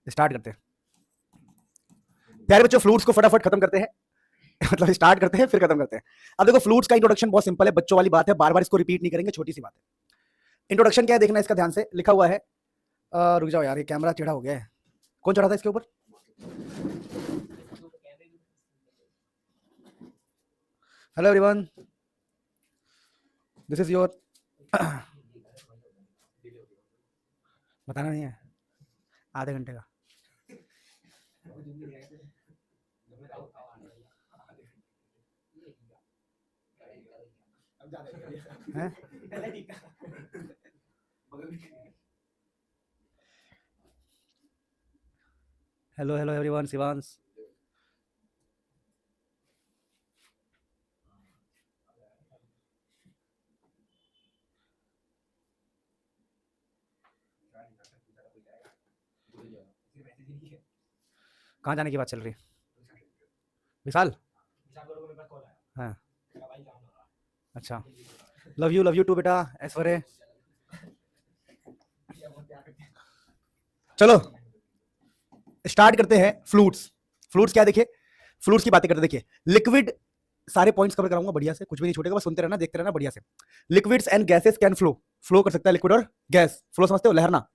Start करते हैं प्यारे बच्चों, फ्लूट्स को फटाफट खत्म करते हैं मतलब स्टार्ट करते हैं फिर खत्म करते हैं। अब देखो फ्लूट्स का इंट्रोडक्शन बहुत सिंपल है, बच्चों वाली बात है, बार बार इसको रिपीट नहीं करेंगे, छोटी सी बात है। इंट्रोडक्शन क्या है देखना इसका ध्यान से, लिखा हुआ है रुक जाओ यार, ये कैमरा टेढ़ा हो गया है, कौन चढ़ा था इसके ऊपर? Hello everyone, this is your बताना नहीं है, आधे घंटे का है? हेलो हेलो एवरीवन, शिवांश कहाँ जाने की बात चल रही है? विशाल? हाँ अच्छा, लव यू टू बेटा, ऐश्वर्य। चलो स्टार्ट करते हैं। फ्लूट्स, फ्लूट्स क्या देखिए, फ्लूट्स की बातें करते देखिए। लिक्विड, सारे पॉइंट्स कवर कराऊंगा बढ़िया से, कुछ भी नहीं छूटेगा, बस सुनते रहना, देखते रहना बढ़िया से। Liquids and gases can flow, flow कर सकता है लिक्विड और गैस, फ्लो समझते हो, लहरना,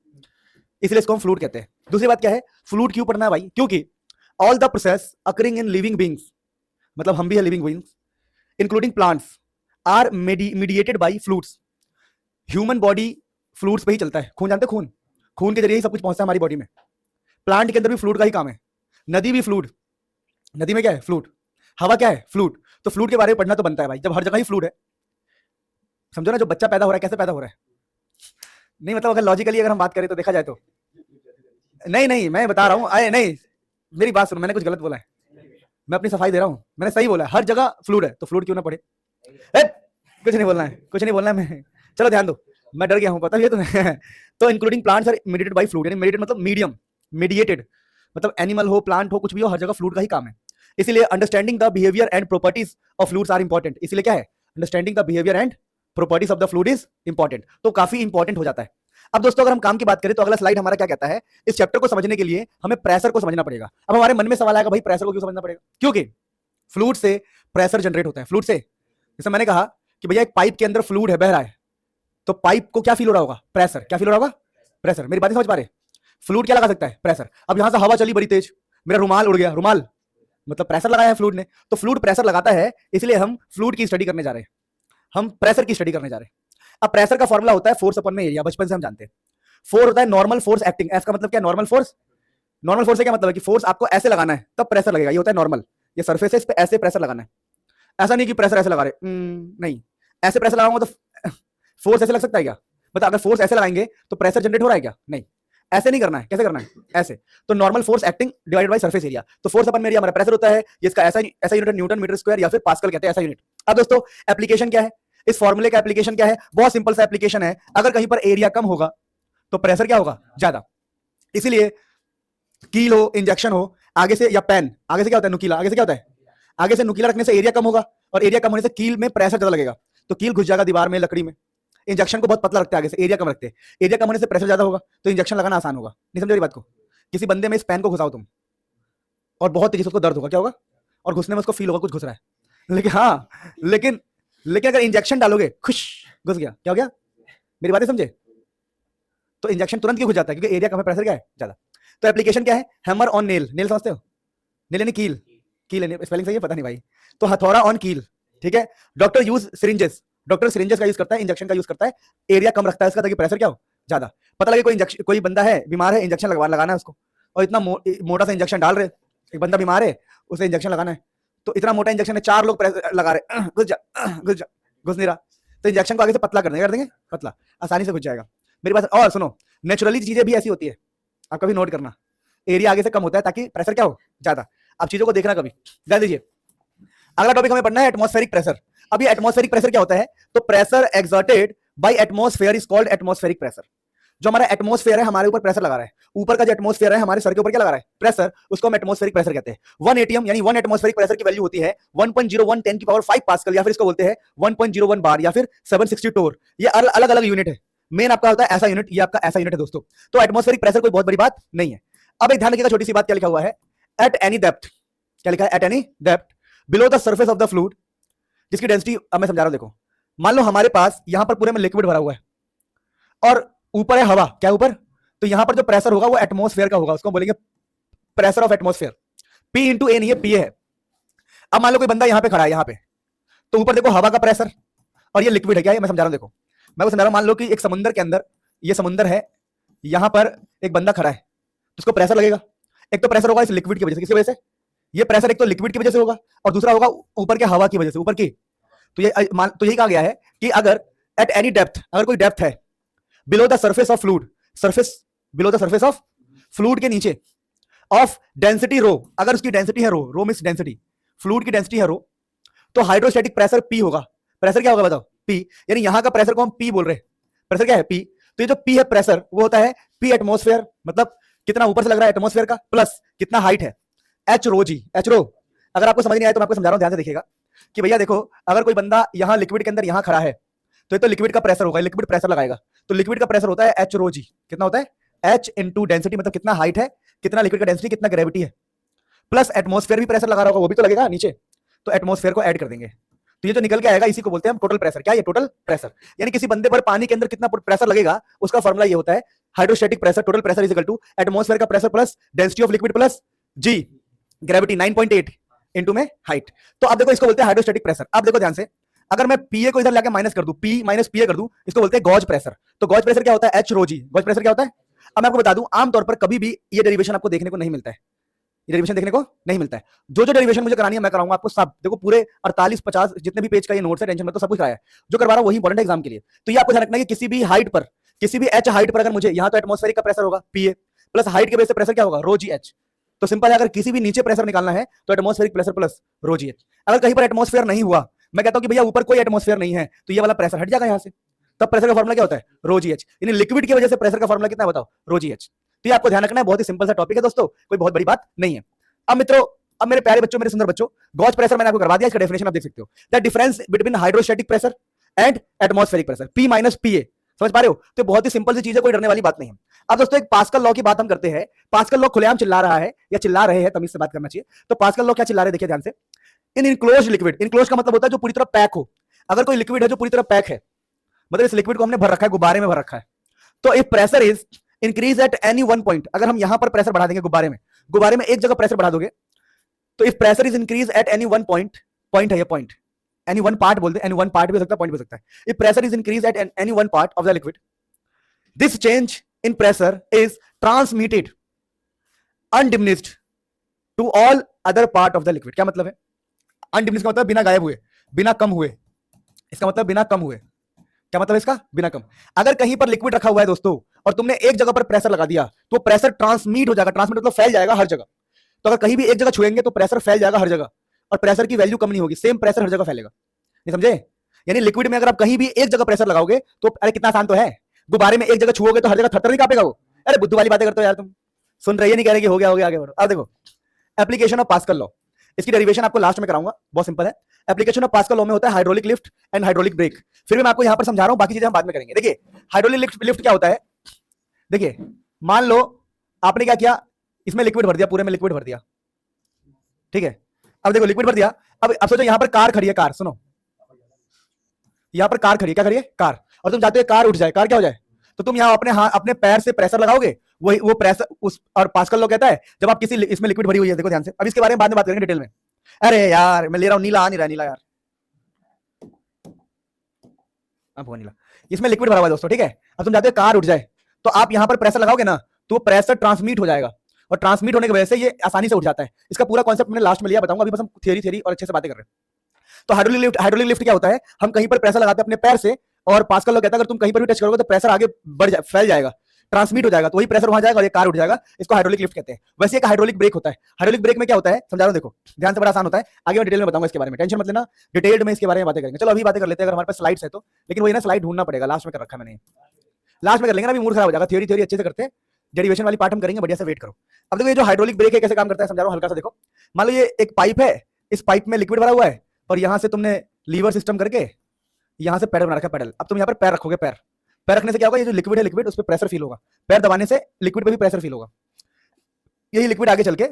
इसलिए इसको हम फ्लूइड कहते हैं। दूसरी बात क्या है, फ्लूइड क्यों पढ़ना है भाई? क्योंकि all the process occurring in living beings, मतलब हम भी है living beings, including plants, are mediated by fluids. Human body fluids पे ही चलता है, खून जानते हैं, खून, खून के जरिए ही सब कुछ पहुंचता है हमारी बॉडी में। प्लांट के अंदर भी फ्लूइड का ही काम है, नदी भी फ्लूइड, नदी में क्या है? फ्लूइड। हवा क्या है? फ्लूइड। तो फ्लूइड के बारे में पढ़ना तो बनता है भाई, जब हर जगह ही फ्लूइड है। समझो ना, जो बच्चा पैदा हो रहा है कैसे पैदा हो रहा है? नहीं मतलब अगर लॉजिकली अगर हम बात करें तो देखा जाए तो, नहीं मैं बता रहा हूँ, अरे नहीं मेरी बात सुनो, मैंने कुछ गलत बोला है, मैं अपनी सफाई दे रहा हूँ, मैंने सही बोला है, हर जगह फ्लूइड है, तो फ्लूइड क्यों ना पढ़े? कुछ नहीं बोलना है, कुछ नहीं बोलना है मैं, चलो ध्यान दो, मैं डर गया हूँ, पता भी है तुम्हें तो including plants are mediated by fluid, यानी मीडिएटेड मतलब मीडियम, मीडिएटेड मतलब एनिमल हो, प्लांट हो, कुछ भी हो, हर जगह फ्लूइड का ही काम है। इसलिए understanding the behaviour and properties of fluids are important. इसलिए क्या है? Understanding the behaviour and properties of the fluid is important, तो काफी इंपॉर्टेंट हो जाता है। अब दोस्तों अगर हम काम की बात करें तो अगला स्लाइड हमारा क्या कहता है, इस चैप्टर को समझने के लिए हमें प्रेशर को समझना पड़ेगा। अब हमारे मन में सवाल आएगा भाई प्रेशर को क्यों समझना पड़ेगा? क्योंकि फ्लूइड से प्रेशर जनरेट होता है, फ्लूइड से, जैसे मैंने कहा कि भैया एक पाइप के अंदर फ्लूइड है, बह रहा है, तो पाइप को क्या फील हो रहा होगा? प्रेशर। क्या फील हो रहा होगा? प्रेशर। मेरी बातें समझ पा रहे? फ्लूइड क्या लगा सकता है? प्रेशर। अब यहां से हवा चली बड़ी तेज, मेरा रुमाल उड़ गया, रुमाल मतलब प्रेशर लगाया है फ्लूइड ने, तो फ्लूइड प्रेशर लगाता है, इसलिए हम फ्लूइड की स्टडी करने जा रहे हैं, हम प्रेशर की स्टडी करने जा रहे हैं। अब प्रेशर का फॉर्मूला होता है फोर्स अपन में एरिया, बचपन से हम जानते हैं। फोर्स होता है नॉर्मल फोर्स एक्टिंग, एफ का मतलब क्या? Normal force. नॉर्मल फोर्स से क्या मतलब है कि फोर्स आपको ऐसे लगाना है तब प्रेशर लगेगा, ये होता है नॉर्मल। ये सरफेस है, इस पे ऐसे प्रेशर लगाना है, ऐसा नहीं कि प्रेशर ऐसे लगा रहे, नहीं, ऐसे प्रेशर लगाऊंगा तो फोर्स ऐसे लग सकता है क्या? मतलब अगर फोर्स ऐसे लगाएंगे तो प्रेशर जनरेट हो रहा है क्या? नहीं, ऐसे नहीं करना है, कैसे करना है? ऐसे। तो normal force acting divided by surface area, तो फोर्स अपन में एरिया हमारा प्रेशर होता है, इसका ऐसा यूनिट न्यूटन मीटर स्क्वायर या फिर पास्कल कहते हैं, ऐसा यूनिट। अब दोस्तों एप्लीकेशन क्या है इस फॉर्मूले का? एप्लीकेशन क्या है? बहुत सिंपल सा एप्लीकेशन है, अगर कहीं पर एरिया कम होगा तो प्रेशर क्या होगा? ज्यादा। इसीलिए कील हो, इंजेक्शन हो, आगे से या पेन, आगे से क्या होता है? नुकीला। आगे से क्या होता है? आगे से नुकीला रखने से एरिया कम होगा, और एरिया कम होने से कील में प्रेशर ज्यादा लगेगा, तो कील घुस जाएगा दीवार में, लकड़ी में। इंजेक्शन को बहुत पतला रखते हैं, आगे से एरिया कम रखते हैं, एरिया कम होने से प्रेशर ज्यादा होगा, तो इंजेक्शन लगाना आसान होगा। नहीं समझ रही बात को? किसी बंदे में इस पेन को घुसाओ तुम, और बहुत तेजी से उसको दर्द होगा, क्या होगा? और घुसने में उसको फील होगा कुछ घुस रहा है, लेकिन हाँ, लेकिन अगर इंजेक्शन डालोगे, खुश, घुस गया, क्या हो गया? मेरी बातें समझे? तो इंजेक्शन तुरंत क्यों घुस जाता है? क्योंकि एरिया कम है, प्रेशर क्या है? ज्यादा। तो एप्लीकेशन क्या है? हैमर ऑन नेल, नेल समझते हो? नेल यानी कील, कील स्पेलिंग सही है? पता नहीं भाई। तो हथौड़ा ऑन कील, ठीक है। Doctor use syringes, doctor syringes का यूज करता है, इंजेक्शन का यूज करता है, एरिया कम रखता है इसका ताकि प्रेशर क्या हो? ज्यादा। पता लगे कोई इंजेक्शन, कोई बंदा है बीमार है, इंजेक्शन लगाना है उसको, और इतना मोटा सा इंजेक्शन डाल रहे, एक बंदा बीमार है उसे इंजेक्शन लगाना है, तो इतना मोटा इंजेक्शन है, 4 लोग लगा रहे, घुस जा, घुस जा, घुस नहीं रहा, तो इंजेक्शन को आगे से पतला कर देंगे पतला, आसानी से घुस जाएगा। मेरी बात और सुनो, नेचुरली चीजें भी ऐसी होती है, आप कभी नोट करना, एरिया आगे से कम होता है ताकि प्रेशर क्या हो? ज्यादा। अब चीजों को देखना कभी, ध्यान दीजिए। अगला टॉपिक हमें पढ़ना है एटमॉस्फेरिक प्रेशर। अब ये एटमॉस्फेरिक प्रेशर क्या होता है? तो pressure exerted by atmosphere is called atmospheric pressure. जो हमारा एटमॉस्फेयर है हमारे ऊपर प्रेशर लगा रहा है, ऊपर का जो एटमॉस्फेयर है हमारे सर के ऊपर क्या लगा रहा है? प्रेशर, उसको हम एटमॉस्फेरिक प्रेशर कहते हैं। 1 एटीएम यानी 1 एटमॉस्फेरिक प्रेशर की वैल्यू होती है 1.01 10 की पावर 5 पास्कल, या फिर इसको बोलते हैं 1.01 बार, या फिर 760 टोर। ये अलग अलग यूनिट है, मेन आपका होता है ऐसा यूनिट, ये आपका ऐसा यूनिट है दोस्तों। तो एटमॉस्फेरिक प्रेशर कोई बहुत बड़ी बात नहीं है। अब एक ध्यान रखिएगा, छोटी सी बात क्या लिखा हुआ है, एट एनी डेप्थ, क्या लिखा है, at any depth below the surface of the fluid, जिसकी डेंसिटी, अब मैं समझा रहा हूं, देखो मान लो हमारे पास यहां पर पूरे में लिक्विड भरा हुआ है और ऊपर है हवा, क्या ऊपर, तो यहां पर जो प्रेशर होगा वो एटमॉस्फेयर का होगा, उसको बोलेंगे pressure of atmosphere, P into A नहीं है, P है। अब मान लो कोई बंदा यहां पे खड़ा है, यहां पे, तो ऊपर देखो हवा का प्रेशर और ये लिक्विड है, क्या है, मैं समझा रहा हूं, देखो मैं वो समझा रहा हूं, मान लो कि एक समुद्र के अंदर, ये समुद्र है, यहां पर एक बंदा खड़ा है, तो उसको प्रेशर लगेगा, एक तो प्रेशर होगा इस लिक्विड की वजह से, किसकी वजह से, ये प्रेशर एक तो लिक्विड की वजह से होगा और दूसरा होगा ऊपर के हवा की वजह से, ऊपर की। तो ये तो यही कहा गया है कि अगर एट एनी डेप्थ, अगर कोई डेप्थ है below the surface of fluid, surface below the surface of fluid के नीचे, ऑफ डेंसिटी रो, अगर उसकी डेंसिटी है रो, रो मींस डेंसिटी, फ्लूइड की डेंसिटी है रो, तो हाइड्रोस्टैटिक प्रेशर P होगा। प्रेशर क्या होगा बताओ, P, यानी यहां का प्रेशर को हम P बोल रहे हैं, प्रेशर क्या है P, तो ये जो P है प्रेशर वो होता है P एटमॉस्फेयर, मतलब कितना ऊपर से लग रहा है एटमॉस्फेयर का, प्लस कितना हाइट है, एच रो जी, एच रो। अगर आपको समझ नहीं आया तो मैं आपको समझा रहा हूं, ध्यान से देखिएगा कि भैया देखो, अगर कोई बंदा यहां लिक्विड के अंदर यहां खड़ा है, तो ये तो लिक्विड का प्रेशर होगा, लिक्विड प्रेशर लगाएगा, तो लिक्विड का प्रेशर होता है एच रो जी, कितना होता है एच इंटू डेंसिटी, मतलब कितना हाइट है, कितना लिक्विड का डेंसिटी, कितना ग्रेविटी है, प्लस एटमॉस्फेयर भी प्रेशर लगा रहा होगा, वो भी तो लगेगा नीचे, तो एटमॉस्फेयर को ऐड कर देंगे, तो ये जो निकल के आएगा इसी को बोलते हैं हम टोटल प्रेशर। क्या ये टोटल प्रेशर, यानी किसी बंदे पर पानी के अंदर कितना प्रेशर लगेगा उसका फॉर्मूला ये होता है, hydrostatic pressure, total pressure is equal to atmosphere का pressure plus density of liquid plus G gravity 9.8 into में हाइट। तो अब देखो इसको बोलते हैं हाइड्रोस्टैटिक प्रेशर। अब देखो ध्यान से, अगर मैं पीए को इधर लाके माइनस कर दूं, पी माइनस पीए कर दूं, इसको बोलते हैं गॉज प्रेशर। तो गॉज प्रेशर क्या होता है, एच रो जी। गॉज प्रेशर क्या होता है, अब मैं आपको बता दूं, आमतौर पर कभी भी ये डेरिवेशन आपको देखने को नहीं मिलता है, ये डेरिवेशन देखने को नहीं मिलता है। जो जो डेरिवेशन मुझे करानी है मैं कराऊंगा आपको सब, देखो पूरे 48-50 जितने भी पेज का ये नोट्स है, टेंशन मत, तो सब कुछ कराया है, जो करवा रहा हूं वही इंपॉर्टेंट है एग्जाम के लिए। तो ये आपको ध्यान रखना है कि किसी भी हाइट पर, किसी भी एच हाइट पर, अगर मुझे यहां तो एटमॉस्फेरिक का प्रेशर होगा पीए, प्लस हाइट के बेस पे प्रेशर क्या होगा, रो जी एच। तो सिंपल है, अगर किसी भी नीचे प्रेशर निकालना है तो एटमॉस्फेरिक प्रेशर प्लस रो जी एच। अगर कहीं पर एटमॉस्फेयर नहीं हुआ, मैं कहता हूं कि भैया ऊपर कोई एटमॉस्फेयर नहीं है, तो ये वाला प्रेशर हट जाएगा यहां से, तब प्रेशर का फॉर्मूला क्या होता है, रो जी एच। यानी लिक्विड की वजह से प्रेशर का फॉर्मूला कितना है बताओ, रो जी एच। तो ये आपको ध्यान रखना है, बहुत ही सिंपल सा टॉपिक है दोस्तों, कोई बहुत बड़ी बात नहीं है। अब मित्रों, अब मेरे प्यारे बच्चों, मेरे सुंदर बच्चों, गॉज प्रेशर मैंने आपको करवा दिया, इसका डेफिनेशन आप देख सकते हो, the difference between hydrostatic pressure and atmospheric pressure, P minus PA. समझ पा रहे हो, तो बहुत ही सिंपल सी चीज है, कोई डरने वाली बात नहीं है। अब दोस्तों एक पास्कल लॉ की बात हम करते हैं। पास्कल लॉ खुलेआम चिल्ला रहा है या चिल्ला रहे हैं, तमीज से बात करना चाहिए। तो पास्कल लॉ क्या चिल्ला रहे हैं, देखिए ध्यान से, इन इनक्लोज लिक्विड, इनक्लोज का मतलब होता है जो पूरी तरह पैक हो। अगर कोई लिक्विड है जो पूरी तरह पैक है, मतलब इस लिक्विड को हमने भर रखा है, गुब्बारे में भर रखा है, तो if pressure is increase at any one point, अगर हम यहां पर प्रेशर बढ़ा देंगे गुब्बारे में एक जगह प्रेशर बढ़ा दोगे, तो if pressure is increase at any one point, point है ये पॉइंट, एनी वन पार्ट बोलते हैं, एनी वन पार्ट भी हो सकता है, पॉइंट भी हो सकता है। If pressure is increase at any one part of the liquid, this change in pressure is transmitted undiminished to all other part of the liquid. क्या मतलब है अनडिमिनिश्ड का मतलब बिना गायब हुए, बिना कम हुए, इसका मतलब बिना कम हुए। क्या मतलब है इसका, बिना कम। अगर कहीं पर लिक्विड रखा हुआ है दोस्तों और तुमने एक जगह पर प्रेशर लगा दिया, तो प्रेशर ट्रांसमिट हो जाएगा, ट्रांसमिट मतलब फैल जाएगा हर जगह। तो अगर कहीं भी एक जगह छुएंगे तो प्रेशर फैल जाएगा हर जगह, और प्रेशर की वैल्यू कम नहीं होगी, सेम प्रेशर हर जगह फैलेगा। नहीं समझे, यानी लिक्विड में अगर आप कहीं भी एक जगह प्रेशर लगाओगे तो, अरे कितना आसान तो है, गुब्बारे में एक जगह छुओगे तो हर जगह थरथर नहीं कांपेगा वो। अरे बुद्धू वाली बातें करते हो यार तुम, सुन रही है, नहीं कह रहे कि हो गया आगे बढ़ो। अब देखो एप्लीकेशन ऑफ पास्कल लॉ, इसकी डेरिवेशन आपको लास्ट में कराऊंगा, बहुत सिंपल है। एप्लीकेशन ऑफ पास्कल लॉ में होता है hydraulic lift and hydraulic brake. फिर भी मैं आपको यहां पर समझा रहा हूं, बाकी चीजें हम बाद में करेंगे। देखिए हाइड्रोलिक लिफ्ट क्या होता है, देखिए मान लो आपने क्या किया, इसमें लिक्विड भर दिया, पूरे में लिक्विड भर दिया, ठीक है। अब देखो लिक्विड भर दिया, अब सोचो यहां पर कार खड़ी है, कार सुनो, यहां पर कार खड़ी है, क्या खड़ी है, कार, और तुम चाहते हो कार उठ जाए, कार क्या हो जाए, तो तुम यहां अपने पैर से प्रेशर लगाओगे, वही वो प्रेशर उस, और पास्कल लॉ कहता है जब आप किसी इसमें लिक्विड भरी हुई है, देखो ध्यान से, अब इसके बारे में बाद में बात करेंगे डिटेल में। अरे यार मैं ले रहा हूं, नीला आ नहीं रहा, नीला यार, अब नीला, इसमें लिक्विड भरा हुआ है दोस्तों, ठीक है। अब तुम चाहते हो कार उठ जाए, तो आप यहां पर प्रेशर लगाओगे ना, तो प्रेशर ट्रांसमिट हो जाएगा, और ट्रांसमिट होने की वजह से ये आसानी से उठ जाता है। इसका पूरा कॉन्सेप्ट मैंने लास्ट में लिया, बताऊंगा, अभी बस हम थियरी और अच्छे से बातें कर रहे हैं। तो हाइड्रोलिक लिफ्ट क्या होता है, हम कहीं पर प्रेशर लगाते हैं अपने पैर से, और पास्कल लॉ कहता है अगर तुम कहीं पर भी टच करोगे तो प्रेशर आगे बढ़ जाए, फैल जाएगा, ट्रांसमिट हो जाएगा, तो वही प्रेशर वहां जाएगा और ये कार उठ जाएगा। इसको हाइड्रोलिक लिफ्ट कहते हैं। वैसे एक हाइड्रोलिक ब्रेक होता है। हाइड्रोलिक ब्रेक में क्या होता है समझा रहा हूं, देखो ध्यान से, बड़ा आसान होता है, आगे मैं डिटेल में बताऊंगा इसके बारे में, टेंशन मत लेना, डिटेल्ड में इसके बारे में बातें करेंगे। चलो अभी बातें कर लेते हैं, अगर हमारे पास स्लाइड्स है तो, लेकिन वही ना स्लाइड ढूंढना पड़ेगा, लास्ट में कर रखा मैंने, लास्ट में कर लेंगे ना, अभी मूड खराब हो जाएगा। थ्योरी अच्छे से करते हैं, डेरिवेशन वाली पार्ट हम करेंगे, बढ़िया से वेट करो। अब देखो ये जो हाइड्रोलिक ब्रेक है कैसे काम करता है समझा रहा हूं हल्का सा, देखो मान लो ये एक पाइप है, इस पाइप में लिक्विड भरा हुआ है, और यहां से तुमने लीवर सिस्टम करके यहां से पैडल बना रखा है, पैडल। अब तुम यहां पर पैर रखोगे, पैर रखने से क्या होगा, ये जो लिक्विड है लिक्विड उस पर प्रेशर फील होगा, पैर दबाने से लिक्विड पे भी प्रेशर फील होगा। यही लिक्विड आगे चल के,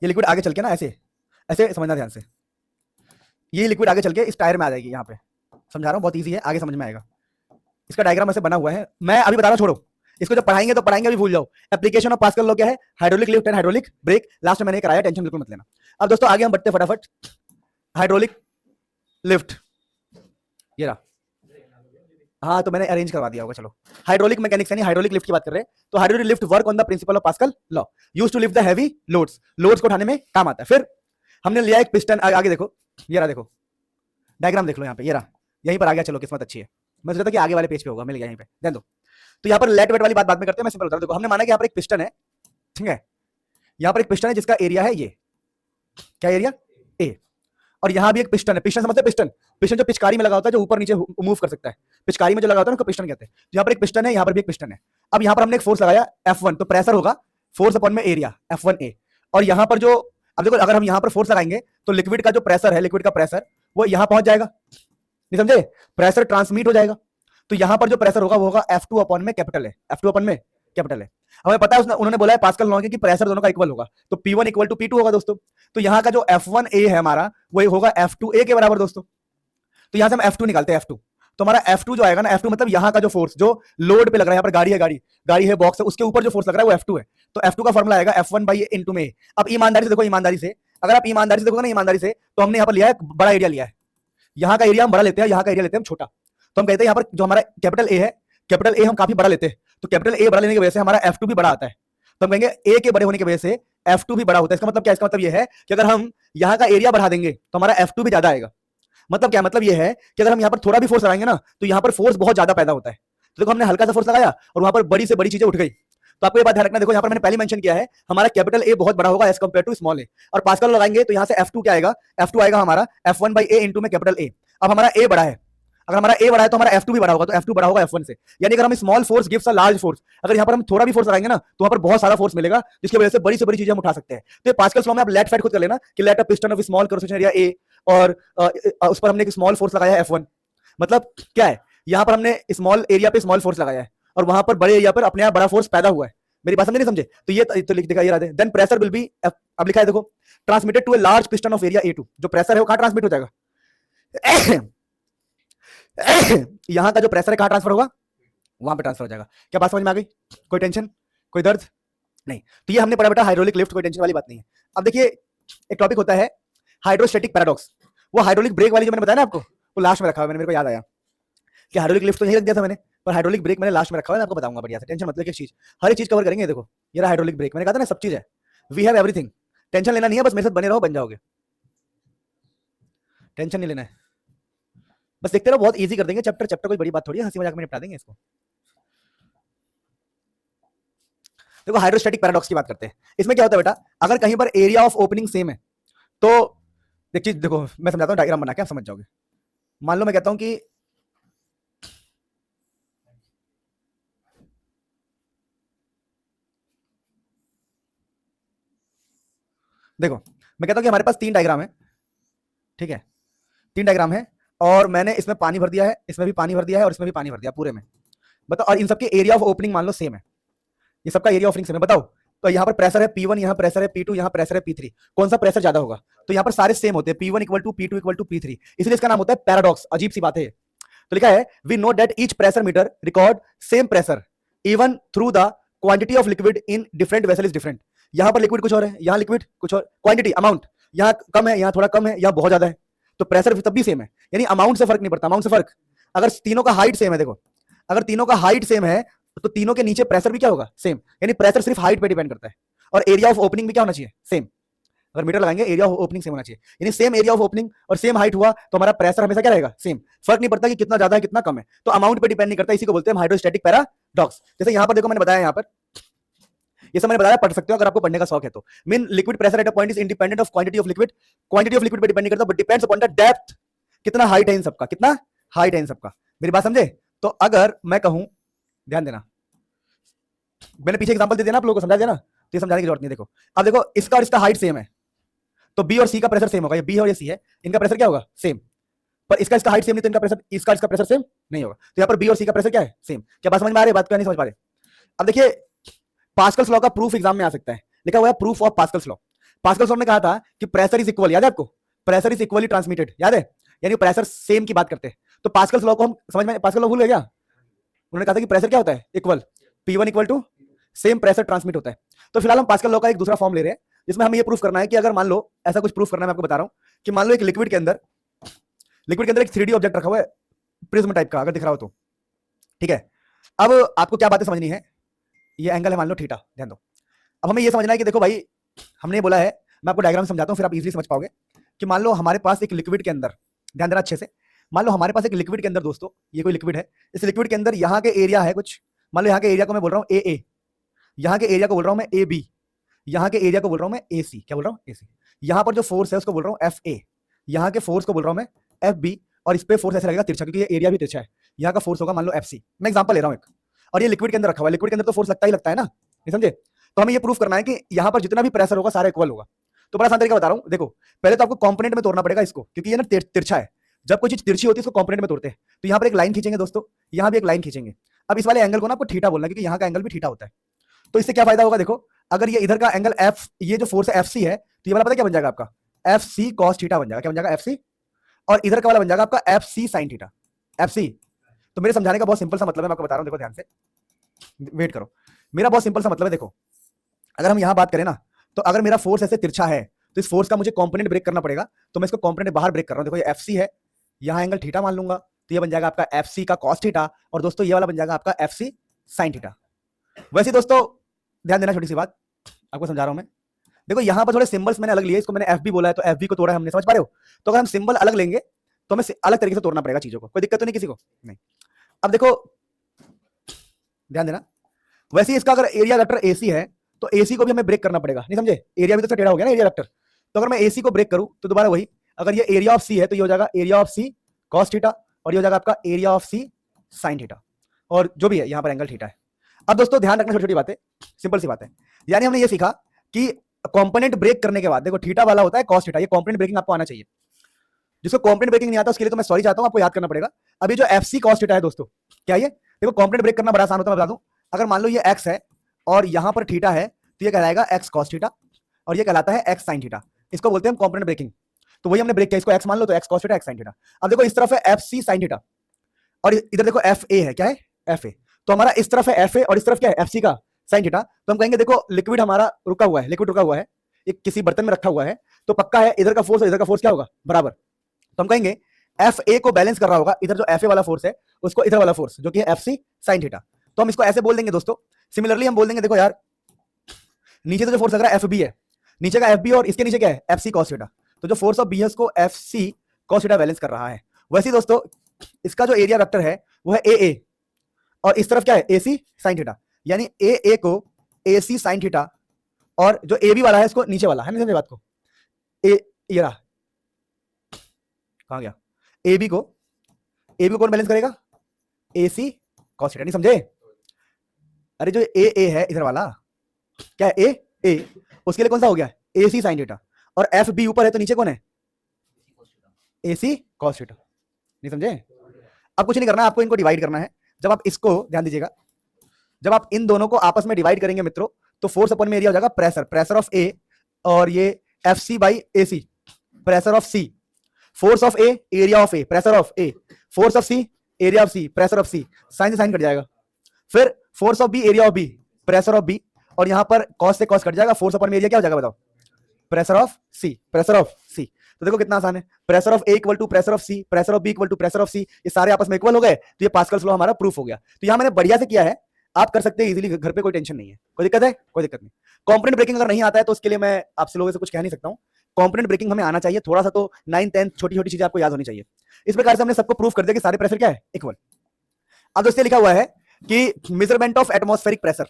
ये लिक्विड आगे चल के ना ऐसे ऐसे समझना ध्यान से, ये लिक्विड आगे चल के इस टायर में आ जाएगी। यहाँ पे समझा रहा हूँ, बहुत ईजी है, आगे समझ में आएगा। इसका डायग्राम ऐसे बना हुआ है, मैं अभी बता रहा हूँ, छोड़ो इसको, जब पढ़ाएंगे तो पढ़ाएंगे, अभी भूल जाओ। एप्लीकेशन ऑफ पास्कल लॉ क्या है, hydraulic lift and hydraulic brake, last में मैंने कराया, टेंशन बिल्कुल मत लेना। अब दोस्तों आगे हम बढ़ते फटाफट। हाइड्रोलिक लिफ्ट, ये रहा, हाँ तो मैंने अरेंज करवा दिया होगा, चलो। हाइड्रोलिक मैकेनिक्स यानी हाइड्रोलिक लिफ्ट की बात कर रहे हैं, तो hydraulic lift work on the principle of Pascal law, used to lift the heavy loads, loads को उठाने में काम आता है। फिर हमने लिया एक पिस्टन, आगे देखो, ये रहा, देखो डायग्राम देख लो यहाँ पे, ये रहा, यहीं पर आ गया, चलो किस्मत अच्छी है, मैं सोचा था कि आगे वाले पेज पे होगा, मिल गया यहीं पे, ध्यान दो। तो यहाँ पर लेट वेट वाली बात बाद में करते हैं, मैं सिंपल बता दूं। देखो हमने माना कि यहाँ पर एक पिस्टन है, ठीक है, यहाँ पर एक पिस्टन है जिसका एरिया है ये, क्या एरिया, ए, और यहाँ भी एक पिस्टन है। पिस्टन समझते हैं, पिस्टन, पिस्टन जो पिचकारी में लगा होता है, जो ऊपर नीचे मूव कर सकता है, पिचकारी में जो लगा होता है उसको पिस्टन कहते हैं। यहाँ पर एक पिस्टन है, यहाँ पर भी एक पिस्टन है। अब यहाँ पर हमने एक फोर्स लगाया F1, तो प्रेशर होगा फोर्स अपॉन में एरिया F1A, और यहाँ पर जो, अब देखो अगर हम यहाँ पर फोर्स लगाएंगे तो लिक्विड का जो प्रेशर है, लिक्विड का प्रेशर वो यहाँ पहुंच जाएगा, नहीं समझे, प्रेशर ट्रांसमिट हो जाएगा। तो यहाँ पर जो प्रेशर होगा वो होगा F2 अपॉन में कैपिटल है, F2 अपॉन में कैपिटल है। हमें पता है उन्होंने बोला है पास्कल लॉ कि प्रेशर दोनों का इक्वल होगा, तो P1 इक्वल टू P2 होगा दोस्तों। तो यहाँ का जो F1A है हमारा, वही होगा F2A के बराबर दोस्तों। तो यहाँ से हम F2 निकालते हैं, F2, तो हमारा F2 जो आएगा ना, F2 मतलब यहाँ का जो फोर्स जो लोड पे लग रहा है, यहाँ पर गाड़ी है, गाड़ी है, बॉक्स है, उसके ऊपर जो फोर्स लग रहा है वो F2 है। तो F2 का फॉर्मुला आएगा F1/A इंटू में। अब ईमानदारी से देखो, ईमानदारी से, अगर आप ईमानदारी से देखोगे ना, ईमानदारी से, तो हमने यहाँ पर लिया है बड़ा एरिया लिया है, यहाँ का एरिया हम बड़ा लेते हैं, यहाँ का एरिया लेते हैं हम छोटा। तो हम कहते हैं यहाँ पर जो हमारा कैपिटल ए है, कैपिटल ए हम काफी बड़ा लेते हैं, तो कैपिटल ए बड़ा लेने की वजह से हमारा F2 भी बड़ा आता है। तो हम कहेंगे ए के बड़े होने की वजह से F2 भी बड़ा होता है। इसका मतलब क्या, इसका मतलब ये है कि अगर हम यहाँ का एरिया बढ़ा देंगे तो हमारा F2 भी ज्यादा आएगा। मतलब क्या, मतलब ये है कि अगर हम यहाँ पर थोड़ा भी फोर्स लगाएंगे ना, तो यहाँ पर फोर्स बहुत ज्यादा पैदा होता है। तो देखो हमने हल्का सा फोर्स लगाया और वहां पर बड़ी से बड़ी चीजें उठ गई। तो आपको ये बात ध्यान रखना, देखो यहाँ पर मैंने पहले मेंशन किया है, हमारा कैपिटल ए बहुत बड़ा होगा एज कंपेयर टू स्मॉल ए, और पास्कल लगाएंगे तो यहाँ से F2 क्या आएगा, F2 आएगा हमारा F1/A इंटू में कैपिटल ए। अब हमारा ए बड़ा है, अगर हमारा ए बड़ा है तो हमारा F2 भी बड़ा होगा, तो F2 बड़ा होगा F1 से। यानी अगर हम small force gives a large force, अगर यहाँ पर हम थोड़ा भी फोर्स लगाएंगे ना तो वहाँ पर बहुत सारा फोर्स मिलेगा, जिसकी वजह से बड़ी से बड़ी चीजें हम उठा सकते हैं। तो पास्कल लॉ में आप लेट फैट खुद कर लेना कि let a piston of small cross section area A, और उस पर हमने एक स्मॉल फोर्स लगाया है F1। मतलब क्या है, यहाँ पर हमने स्मॉल एरिया पे स्मॉल फोर्स लगाया है और वहां पर बड़े एरिया पर अपने आप बड़ा फोर्स पैदा हुआ है। मेरी बात समझे नहीं समझे, तो ये तो लिख दिखा, ये रहा, देन प्रेशर विल बी, अब लिखा है देखो, transmitted to a large piston of area A2। जो प्रेशर है वो कहां ट्रांसमिट हो जाएगा, यहां का जो प्रेशर है कहां ट्रांसफर होगा, वहां पे ट्रांसफर हो जाएगा। क्या बात समझ में आ गई, कोई टेंशन, कोई दर्द नहीं। तो ये हमने पढ़ा बेटा हाइड्रोलिक लिफ्ट, कोई टेंशन वाली बात नहीं है। अब देखिए एक टॉपिक होता है हाइड्रोस्टैटिक पैराडॉक्स, वो हाइड्रोलिक ब्रेक वाली जो मैंने बताया ना आपको, वो लास्ट में रखा हुआ है, मेरे को याद आया कि हाइड्रोलिक लिफ्ट तो यही रख दिया था मैंने, पर हाइड्रोलिक ब्रेक मैंने लास्ट में रखा हुआ है, आपको बताऊंगा बढ़िया से, टेंशन मतलब एक चीज, हर एक चीज कवर करेंगे। देखो ये रहा हाइड्रोलिक ब्रेक, मैंने कहा था ना सब चीज है, वी हैव एवरीथिंग, टेंशन लेना नहीं है, बस मेरे साथ बने रहो, बन जाओगे, टेंशन नहीं लेना है, बस देखते रहो, बहुत इजी कर देंगे चैप्टर, चैप्टर कोई बड़ी बात थोड़ी है, हंसी मजाक में निपटा देंगे इसको। देखो हाइड्रोस्टैटिक पैराडॉक्स की बात करते हैं। इसमें क्या होता है बेटा, अगर कहीं पर एरिया ऑफ ओपनिंग सेम है तो देखिए, देखो मैं समझाता हूँ, डायग्राम बना के आप समझ जाओगे। मान लो मैं कहता हूं कि देखो मैं कहता हूं कि हमारे पास 3 डायग्राम है, ठीक है, 3 डायग्राम है, और मैंने इसमें पानी भर दिया है, इसमें भी पानी भर दिया है, और इसमें भी पानी भर दिया पूरे में, बताओ, और इन सबके एरिया ऑफ ओपनिंग मान लो सेम है, ये सबका एरिया ऑफ ओपनिंग सेम है, बताओ। तो यहाँ पर प्रेशर है P1, यहाँ प्रेशर है P2, यहाँ प्रेशर है P3, कौन सा प्रेशर ज्यादा होगा, तो यहाँ पर सारे सेम होते हैं, P1 equal to P2 equal to P3, इसलिए इसका नाम होता है पैराडॉक्स। अजीब सी बात है। तो लिखा है we know that each pressure meter record same pressure even through the quantity of liquid in different vessel is different. यहाँ पर लिक्विड कुछ और है, यहाँ लिक्विड कुछ और, क्वांटिटी अमाउंट यहाँ कम है, यहाँ थोड़ा कम है, यहाँ बहुत ज्यादा है, तो प्रेशर तब भी सेम है, यानी अमाउंट से फर्क नहीं पड़ता, अमाउंट से फर्क। अगर तीनों का हाइट सेम है, देखो अगर तीनों का हाइट सेम है तो तीनों के नीचे प्रेशर भी क्या होगा, सेम, यानी प्रेशर सिर्फ हाइट पे डिपेंड करता है, और एरिया ऑफ ओपनिंग भी क्या होना चाहिए, सेम। अगर मीटर लगाएंगे एरिया ऑफ ओपनिंग सेम होना चाहिए, यानी सेम एरिया ऑफ ओपनिंग और सेम हाइट हुआ तो हमारा प्रेशर हमेशा क्या रहेगा, सेम, फर्क नहीं पड़ता कि कितना ज्यादा है कितना कम है, तो अमाउंट पे डिपेंड नहीं करता, इसी को बोलते हैं हाइड्रोस्टैटिक पैराडॉक्स। जैसे यहाँ पर देखो मैंने बताया, यहाँ पर ये सब मैंने बताया, पढ़ सकते हो अगर आपको पढ़ने का शौक है तो। Mean liquid pressure at a point is independent of quantity of liquid, quantity of liquid पे डिपेंड नहीं करता, but depends upon the depth, कितना हाइट है इन सबका, कितना हाइट है इन सबका, मेरी बात समझे। तो अगर मैं कहूं, ध्यान देना, मैंने पीछे एग्जांपल दे दिया ना आप लोगों को, समझा दिया ना, तो ये समझाने की जरूरत नहीं। देखो अब देखो इसका और इसका हाइट सेम है, तो बी और सी का प्रेशर सेम होगा, ये बी है और ये सी है, इनका प्रेशर क्या होगा, सेम। पर इसका हाइट सेम नहीं तो इनका प्रेशर इसका प्रेशर सेम नहीं होगा। तो यहाँ पर बी और सी का प्रेशर क्या है? सेम। क्या बात समझ में आ रही है? बात क्या नहीं समझ पा रहे? अब देखिए पास्कल्स लॉ का प्रूफ एग्जाम में आ सकता है, लिखा हुआ है proof of Pascal's law. Pascal's law ने कहा था कि प्रेशर इज इक्वल, याद है आपको? प्रेशर इज इक्वली ट्रांसमिटेड, याद है? यानी प्रेशर सेम की बात करते हैं। तो पास्कल्स लॉ को हम समझ में, पास्कल लॉ भूल गए क्या? उन्होंने कहा था कि प्रेशर क्या होता है? Equal, P1 equal to same pressure transmit होता है। तो फिलहाल हम पास्कल लॉ का एक दूसरा फॉर्म ले रहे हैं जिसमें हमें ये प्रूफ करना है कि अगर मान लो ऐसा कुछ प्रूफ करना है, मैं आपको बता रहा हूं कि मान लो एक लिक्विड के अंदर एक 3D ऑब्जेक्ट रखा हुआ है प्रिज्म टाइप का, अगर दिख रहा हो तो ठीक है। अब आपको क्या बातें समझनी है? ये एंगल है मान लो थीटा, ध्यान दो। अब हमें ये समझना है कि देखो भाई, हमने बोला है, मैं आपको डायग्राम समझाता हूं फिर आप इजीली समझ पाओगे कि मान लो हमारे पास एक लिक्विड के अंदर, ध्यान देना अच्छे से, मान लो हमारे पास एक लिक्विड के अंदर दोस्तों, ये कोई लिक्विड है, इस लिक्विड के अंदर यहाँ के एरिया है कुछ, मान लो यहाँ के एरिया को मैं बोल रहा हूँ ए, यहाँ के एरिया को बोल रहा हूँ मैं ए बी, यहाँ के एरिया को बोल रहा हूँ मैं ए सी, क्या बोल रहा हूँ? ए सी। यहाँ पर जो फोर्स है उसको बोल रहा हूँ एफ ए, यहाँ के फोर्स को बोल रहा हूँ मैं एफ बी, और इस पे फोर्स ऐसे लगेगा तिरछा क्योंकि ये एरिया भी तिरछा है। यहाँ का फोर्स होगा मान लो एफ सी, मैं एग्जांपल ले रहा हूँ एक, और ये लिक्विड के अंदर रखा हुआ है, लिक्विड के अंदर तो फोर्स लगता ही लगता है ना, नहीं समझे? तो हमें ये प्रूफ करना है कि यहाँ पर जितना भी प्रेशर होगा सारा इक्वल होगा। तो बड़ा आसान तरीका बता रहा हूँ, देखो पहले तो आपको कंपोनेंट में तोड़ना पड़ेगा इसको, क्योंकि ये ना तिरछा है। जब कोई चीज तिरछी होती है इसको कंपोनेंट में तोड़ते हैं। तो यहाँ पर एक लाइन खींचेंगे दोस्तों, यहाँ भी एक लाइन खींचेंगे। अब इस वाले एंगल को ना आपको थीटा बोलना है क्योंकि यहाँ का एंगल भी थीटा होता है। तो इससे क्या फायदा होगा? देखो अगर ये इधर का एंगल एफ, ये जो फोर्स है एफ सी है, तो ये वाला पता क्या बन जाएगा आपका? एफ सी कॉस थीटा बन जाएगा। क्या बन जाएगा? F C. और इधर का वाला बन जाएगा आपका F C sine theta, F C. तो मेरे समझाने का बहुत सिंपल सा मतलब है, मैं आपको बता रहा हूं, देखो ध्यान से, वेट करो। मेरा बहुत सिंपल सा मतलब है, देखो अगर हम यहां बात करें ना, तो अगर मेरा फोर्स ऐसे तिरछा है तो इस फोर्स का मुझे कंपोनेंट ब्रेक करना पड़ेगा। तो मैं इसको कंपोनेंट बाहर ब्रेक कर रहा हूं। देखो ये एफ सी है, यहां एंगल थीटा मान लूंगा, तो ये बन जाएगा आपका एफ सी का कॉस थीटा, और दोस्तों ये वाला बन जाएगा आपका एफ सी साइन थीटा। वैसे दोस्तों ध्यान देना, छोटी सी बात आपको समझा रहा हूं मैं। देखो यहां पर थोड़े सिंबल्स मैंने अलग लिए, इसको मैंने एफ बी बोला है तो एफ बी को तोड़ा है हमने, समझ पा रहे हो? तो अगर हम सिंबल अलग लेंगे तो हमें अलग तरीके से तोड़ना पड़ेगा चीजों को, कोई दिक्कत तो नहीं किसी को? नहीं। अब देखो ध्यान देना, वैसे इसका अगर एरिया वेक्टर एसी है तो एसी को भी हमें ब्रेक करना पड़ेगा, नहीं समझे? एरिया भी तो टेढ़ा हो गया ना एरिया वेक्टर। तो अगर मैं एसी को ब्रेक करूं तो दोबारा वही, अगर ये एरिया ऑफ सी है तो ये हो जाएगा area of C cos theta, और ये हो जाएगा आपका area of C sine theta, और जो भी है यहाँ पर एंगल थीटा है। अब दोस्तों ध्यान रखना, छोटी छोटी बातें, सिंपल सी बात है। यानी हमने ये सीखा कि कंपोनेंट ब्रेक करने के बाद देखो थीटा वाला होता है कॉस थीटा, ये कंपोनेंट ब्रेकिंग आपको आना चाहिए। जिसको कंपोनेंट ब्रेकिंग नहीं आता उसके लिए तो मैं सॉरी चाहता हूं, आपको याद करना पड़ेगा। अभी जो एफ सी कॉस थीटा है दोस्तों, क्या ये देखो कंपोनेंट ब्रेक करना बड़ा आसान होता है, मैं बता दूं। अगर मान लो ये एक्स है और यहां पर थीटा है तो ये कहलाएगा एक्स कॉस थीटा, और ये कहलाता है एक्स साइन थीटा। इसको बोलते हैं हम कंपोनेंट ब्रेकिंग। तो वही हमने ब्रेक किया, इसको एक्स मान लो तो x cos theta x sine theta. अब देखो इस तरफ है एफ सी साइन थीटा, और इधर देखो एफ ए है, क्या है? F A. तो हमारा इस तरफ है एफ ए और इस तरफ क्या है? एफ सी का साइन थीटा। तो हम कहेंगे देखो लिक्विड हमारा रुका हुआ है, लिक्विड रुका हुआ है, ये किसी बर्तन में रखा हुआ है, तो पक्का है इधर का फोर्स और इधर का फोर्स क्या होगा? बराबर। तो हम कहेंगे एफ ए को बैलेंस कर रहा होगा इधर जो एफ ए वाला फोर्स है, उसको इधर वाला फोर्स जो कि है एफ सी साइन थीटा। तो हम इसको ऐसे बोल देंगे दोस्तों। सिमिलरली हम बोल देंगे देखो यार, नीचे तो जो फोर्स लग रहा है एफ बी है, नीचे का एफ बी, और इसके नीचे क्या है? F C cos theta. तो जो फोर्स ऑफ बी है उसको F C cos theta balance कर रहा है। वैसे दोस्तों इसका जो एरिया वेक्टर है वो है ए, और इस तरफ क्या है? ए सी साइन थीटा। यानी ए को ए सी साइन थीटा, और जो ए बी वाला है इसको नीचे वाला है, नहीं समझे बात को? ए ये रहा, कहां गया? ए बी को कौन बैलेंस करेगा? ए सी कॉस थीटा, नहीं समझे? अरे जो ए है इधर वाला, क्या है? ए उसके लिए कौन सा हो गया? ए सी साइन थीटा। और एफ बी ऊपर है तो नीचे कौन है? ए सी कॉस थीटा, नहीं समझे? अब कुछ नहीं करना, आपको इनको डिवाइड करना है। जब आप इसको ध्यान दीजिएगा, जब आप इन दोनों को आपस में डिवाइड करेंगे मित्रों, तो फोर्स अपन में एरिया हो जाएगा प्रेशर, प्रेशर ऑफ ए, और ये F C by A C, pressure of C, force of A area of A, pressure of A, force of C area of C, pressure of C, sine से sine cut जाएगा। फिर force of B area of B, pressure of B, और यहां पर cos से cos cut जाएगा, force अपन में एरिया क्या हो जाएगा बताओ? Pressure of C, pressure of C. तो देखो कितना आसान है, pressure of A equal to pressure of C, pressure of B equal to pressure of C, ये सारे आपस में इक्वल हो गए, तो ये पास्कल्स लॉ हमारा प्रूफ हो गया। तो यहां मैंने बढ़िया से किया है, आप कर सकते हैं इजीली घर पे, कोई टेंशन नहीं है। कोई दिक्कत है? कोई दिक्कत नहीं। कंपोनेंट ब्रेकिंग अगर नहीं आता है तो उसके लिए मैं आपसे लोगों से कुछ कह नहीं सकता हूं। कंपोनेंट ब्रेकिंग हमें आना चाहिए थोड़ा सा, तो 9th 10th छोटी छोटी चीजें आपको याद होनी चाहिए। इस प्रकार से हमने सबको प्रूफ कर दिया कि सारे प्रेशर क्या है? इक्वल। अब दोस्तों लिखा हुआ है कि मेजरमेंट ऑफ एटमॉस्फेरिक प्रेशर,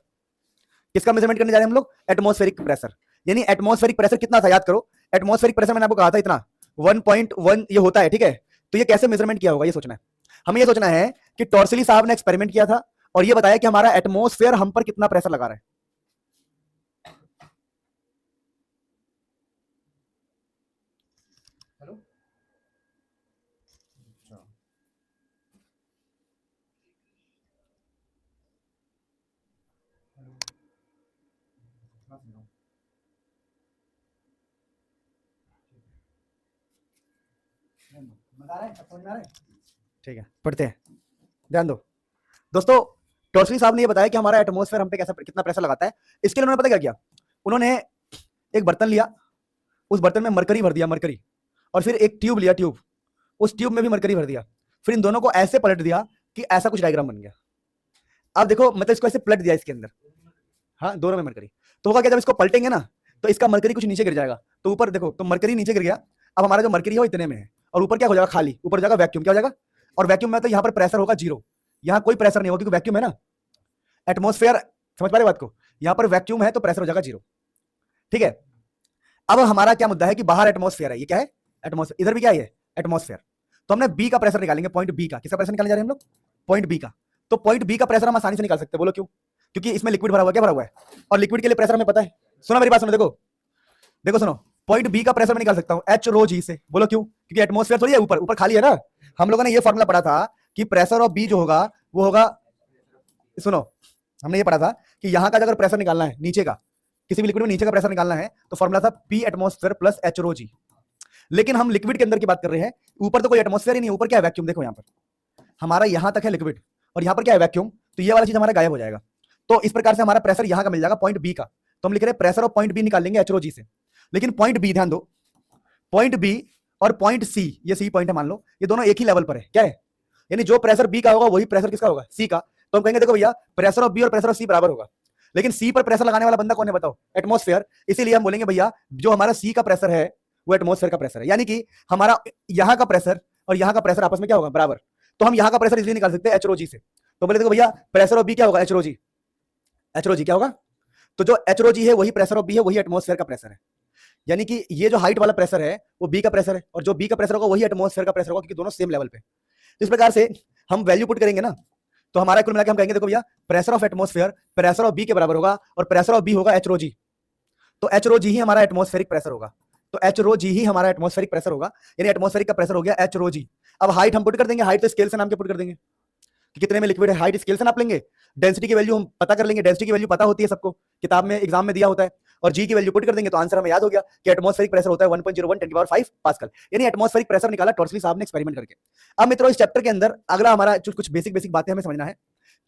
किसका मेजरमेंट करने जा रहे हैं हम लोग? Atmospheric pressure. यानी एटमॉस्फेरिक प्रेशर कितना था याद करो। एटमॉस्फेरिक प्रेशर मैंने आपको कहा था इतना 1.1 ये होता है, ठीक है? तो ये कैसे मेजरमेंट किया होगा ये सोचना है। हमें ये सोचना है कि टॉर्सिली साहब ने एक्सपेरिमेंट किया था और ये बताया कि हमारा एटमॉस्फेयर हम पर कितना प्रेशर लगा रहा है। हेलो, ठीक है, पढ़ते हैं, ध्यान दो दोस्तों। टॉर्सली साहब ने ये बताया कि हमारा एटमॉस्फेयर हम पे कैसा कितना प्रेशर लगाता है। इसके लिए उन्होंने पता क्या किया, उन्होंने एक बर्तन लिया, उस बर्तन में मरकरी भर दिया, मरकरी, और फिर एक ट्यूब लिया, ट्यूब, उस ट्यूब में भी मरकरी भर दिया, फिर इन दोनों को ऐसे पलट दिया कि ऐसा कुछ डायग्राम बन गया। अब देखो मतलब इसको ऐसे पलट दिया इसके अंदर, हाँ दोनों में मरकरी, तो होगा क्या, जब इसको पलटेंगे ना तो इसका मरकरी कुछ नीचे गिर जाएगा, तो ऊपर देखो तो मरकरी नीचे गिर गया। अब हमारा जो मरकरी है वो इतने में है, और ऊपर क्या हो जाएगा, खाली, ऊपर जाएगा वैक्यूम, क्या हो जाएगा, और वैक्यूम में तो यहाँ पर प्रेशर होगा जीरो, यहाँ कोई प्रेशर नहीं होगा क्योंकि वैक्यूम है ना, एटमॉस्फेयर, समझ पा रहे बात को, यहाँ पर वैक्यूम है तो प्रेशर हो जाएगा जीरो। ठीक है, अब हमारा क्या मुद्दा है कि बाहर एटमॉस्फेयर है, ये क्या है, एटमॉस्फेयर, इधर भी क्या है, एटमॉस्फेयर, तो हमने बी का प्रेशर निकालेंगे, पॉइंट बी का, किसका प्रेशर निकालने जा रहे हैं हम लोग, पॉइंट बी का। तो पॉइंट बी का प्रेशर हम आसानी से निकाल सकते हैं, बोलो क्यों, क्योंकि इसमें लिक्विड भरा हुआ है, क्या भरा हुआ है, और लिक्विड के लिए प्रेशर हमें पता है। सुनो मेरी बात सुनो, देखो देखो सुनो, पॉइंट बी का प्रेशर मैं निकाल सकता हूं एच रो जी से, बोलो क्यों, क्योंकि एटमॉस्फेयर थोड़ी है, ऊपर ऊपर खाली है ना। हम लोगों ने ये फॉर्मूला पढ़ा था कि प्रेशर ऑफ बी जो होगा वो होगा, सुनो हमने ये पढ़ा था कि यहाँ का अगर प्रेशर निकालना है नीचे का, किसी भी लिक्विड में नीचे का प्रेशर निकालना है तो फॉर्मूला था P atmosphere plus H rho जी। लेकिन हम लिक्विड के अंदर की बात कर रहे हैं, ऊपर तो कोई एटमॉस्फेयर ही नहीं, ऊपर क्या है, वैक्यूम। देखो यहाँ पर हमारा यहाँ तक है लिक्विड और यहाँ पर क्या है, वैक्यूम, तो ये वाला चीज हमारा गायब हो जाएगा। तो इस प्रकार से हमारा प्रेशर यहाँ का मिल जाएगा पॉइंट बी का, तो हम लिख रहे हैं प्रेशर ऑफ पॉइंट बी निकाल लेंगे एच रो जी से। लेकिन पॉइंट बी, ध्यान दो, पॉइंट बी और पॉइंट सी, ये सी पॉइंट है मान लो, ये दोनों एक ही लेवल पर है, क्या है, यानी जो प्रेशर बी का होगा वही प्रेशर किसका होगा, सी का। तो हम कहेंगे देखो भैया प्रेशर ऑफ बी और प्रेशर ऑफ सी बराबर होगा, लेकिन सी पर प्रेशर लगाने वाला बंदा कौन है बताओ, एटमॉस्फेयर। इसीलिए हम बोलेंगे भैया जो हमारा सी का प्रेशर है वो एटमॉस्फेयर का प्रेशर है, यानी कि हमारा यहाँ का प्रेशर और यहाँ का प्रेशर आपस में क्या होगा, बराबर। तो हम यहाँ का प्रेशर इसलिए निकाल सकते हैं एच रो जी से। तो बोले देखो भैया प्रेशर ऑफ बी क्या होगा, एच रो जी, एच रो जी क्या होगा, तो जो एच रो जी है वही प्रेशर ऑफ बी है, वही एटमॉस्फेयर का प्रेशर है। यानी कि ये जो हाइट वाला प्रेशर है वो बी का प्रेशर है, और जो बी का प्रेशर होगा वही एटमॉस्फेयर का प्रेशर होगा, क्योंकि दोनों सेम लेवल पे। तो इस प्रकार से हम वैल्यू पुट करेंगे ना, तो हमारा कुल मिला के हम कहेंगे देखो भैया pressure of atmosphere pressure of B के बराबर होगा, और प्रेशर ऑफ बी होगा एच रो जी, तो एच रो जी ही हमारा एटमॉस्फेरिक प्रेशर होगा, तो एच रो जी ही हमारा एटमॉस्फेरिक प्रेशर होगा, यानी एटमॉस्फेरिक का प्रेशर हो गया एच रो जी। अब हाइट हम पुट कर देंगे, हाइट तो स्केल से नाम के पुट कर देंगे कि कितने में लिक्विड है, हाइट स्केल से नाप लेंगे। डेंसिटी की वैल्यू हम पता कर लेंगे, डेंसिटी की वैल्यू पता होती है सबको, किताब में एग्जाम में दिया होता है, और जी की वैल्यू पुट कर देंगे तो आंसर हमें याद हो गया कि एटमॉस्फेरिक प्रेशर होता है 1.01 10 की पावर 5 पास्कल, यानी एटमॉस्फेरिक प्रेशर निकाला टॉर्सली साहब ने एक्सपेरिमेंट करके। अब मित्रों इस चैप्टर के अंदर अगला हमारा कुछ बेसिक बेसिक बातें हमें समझना है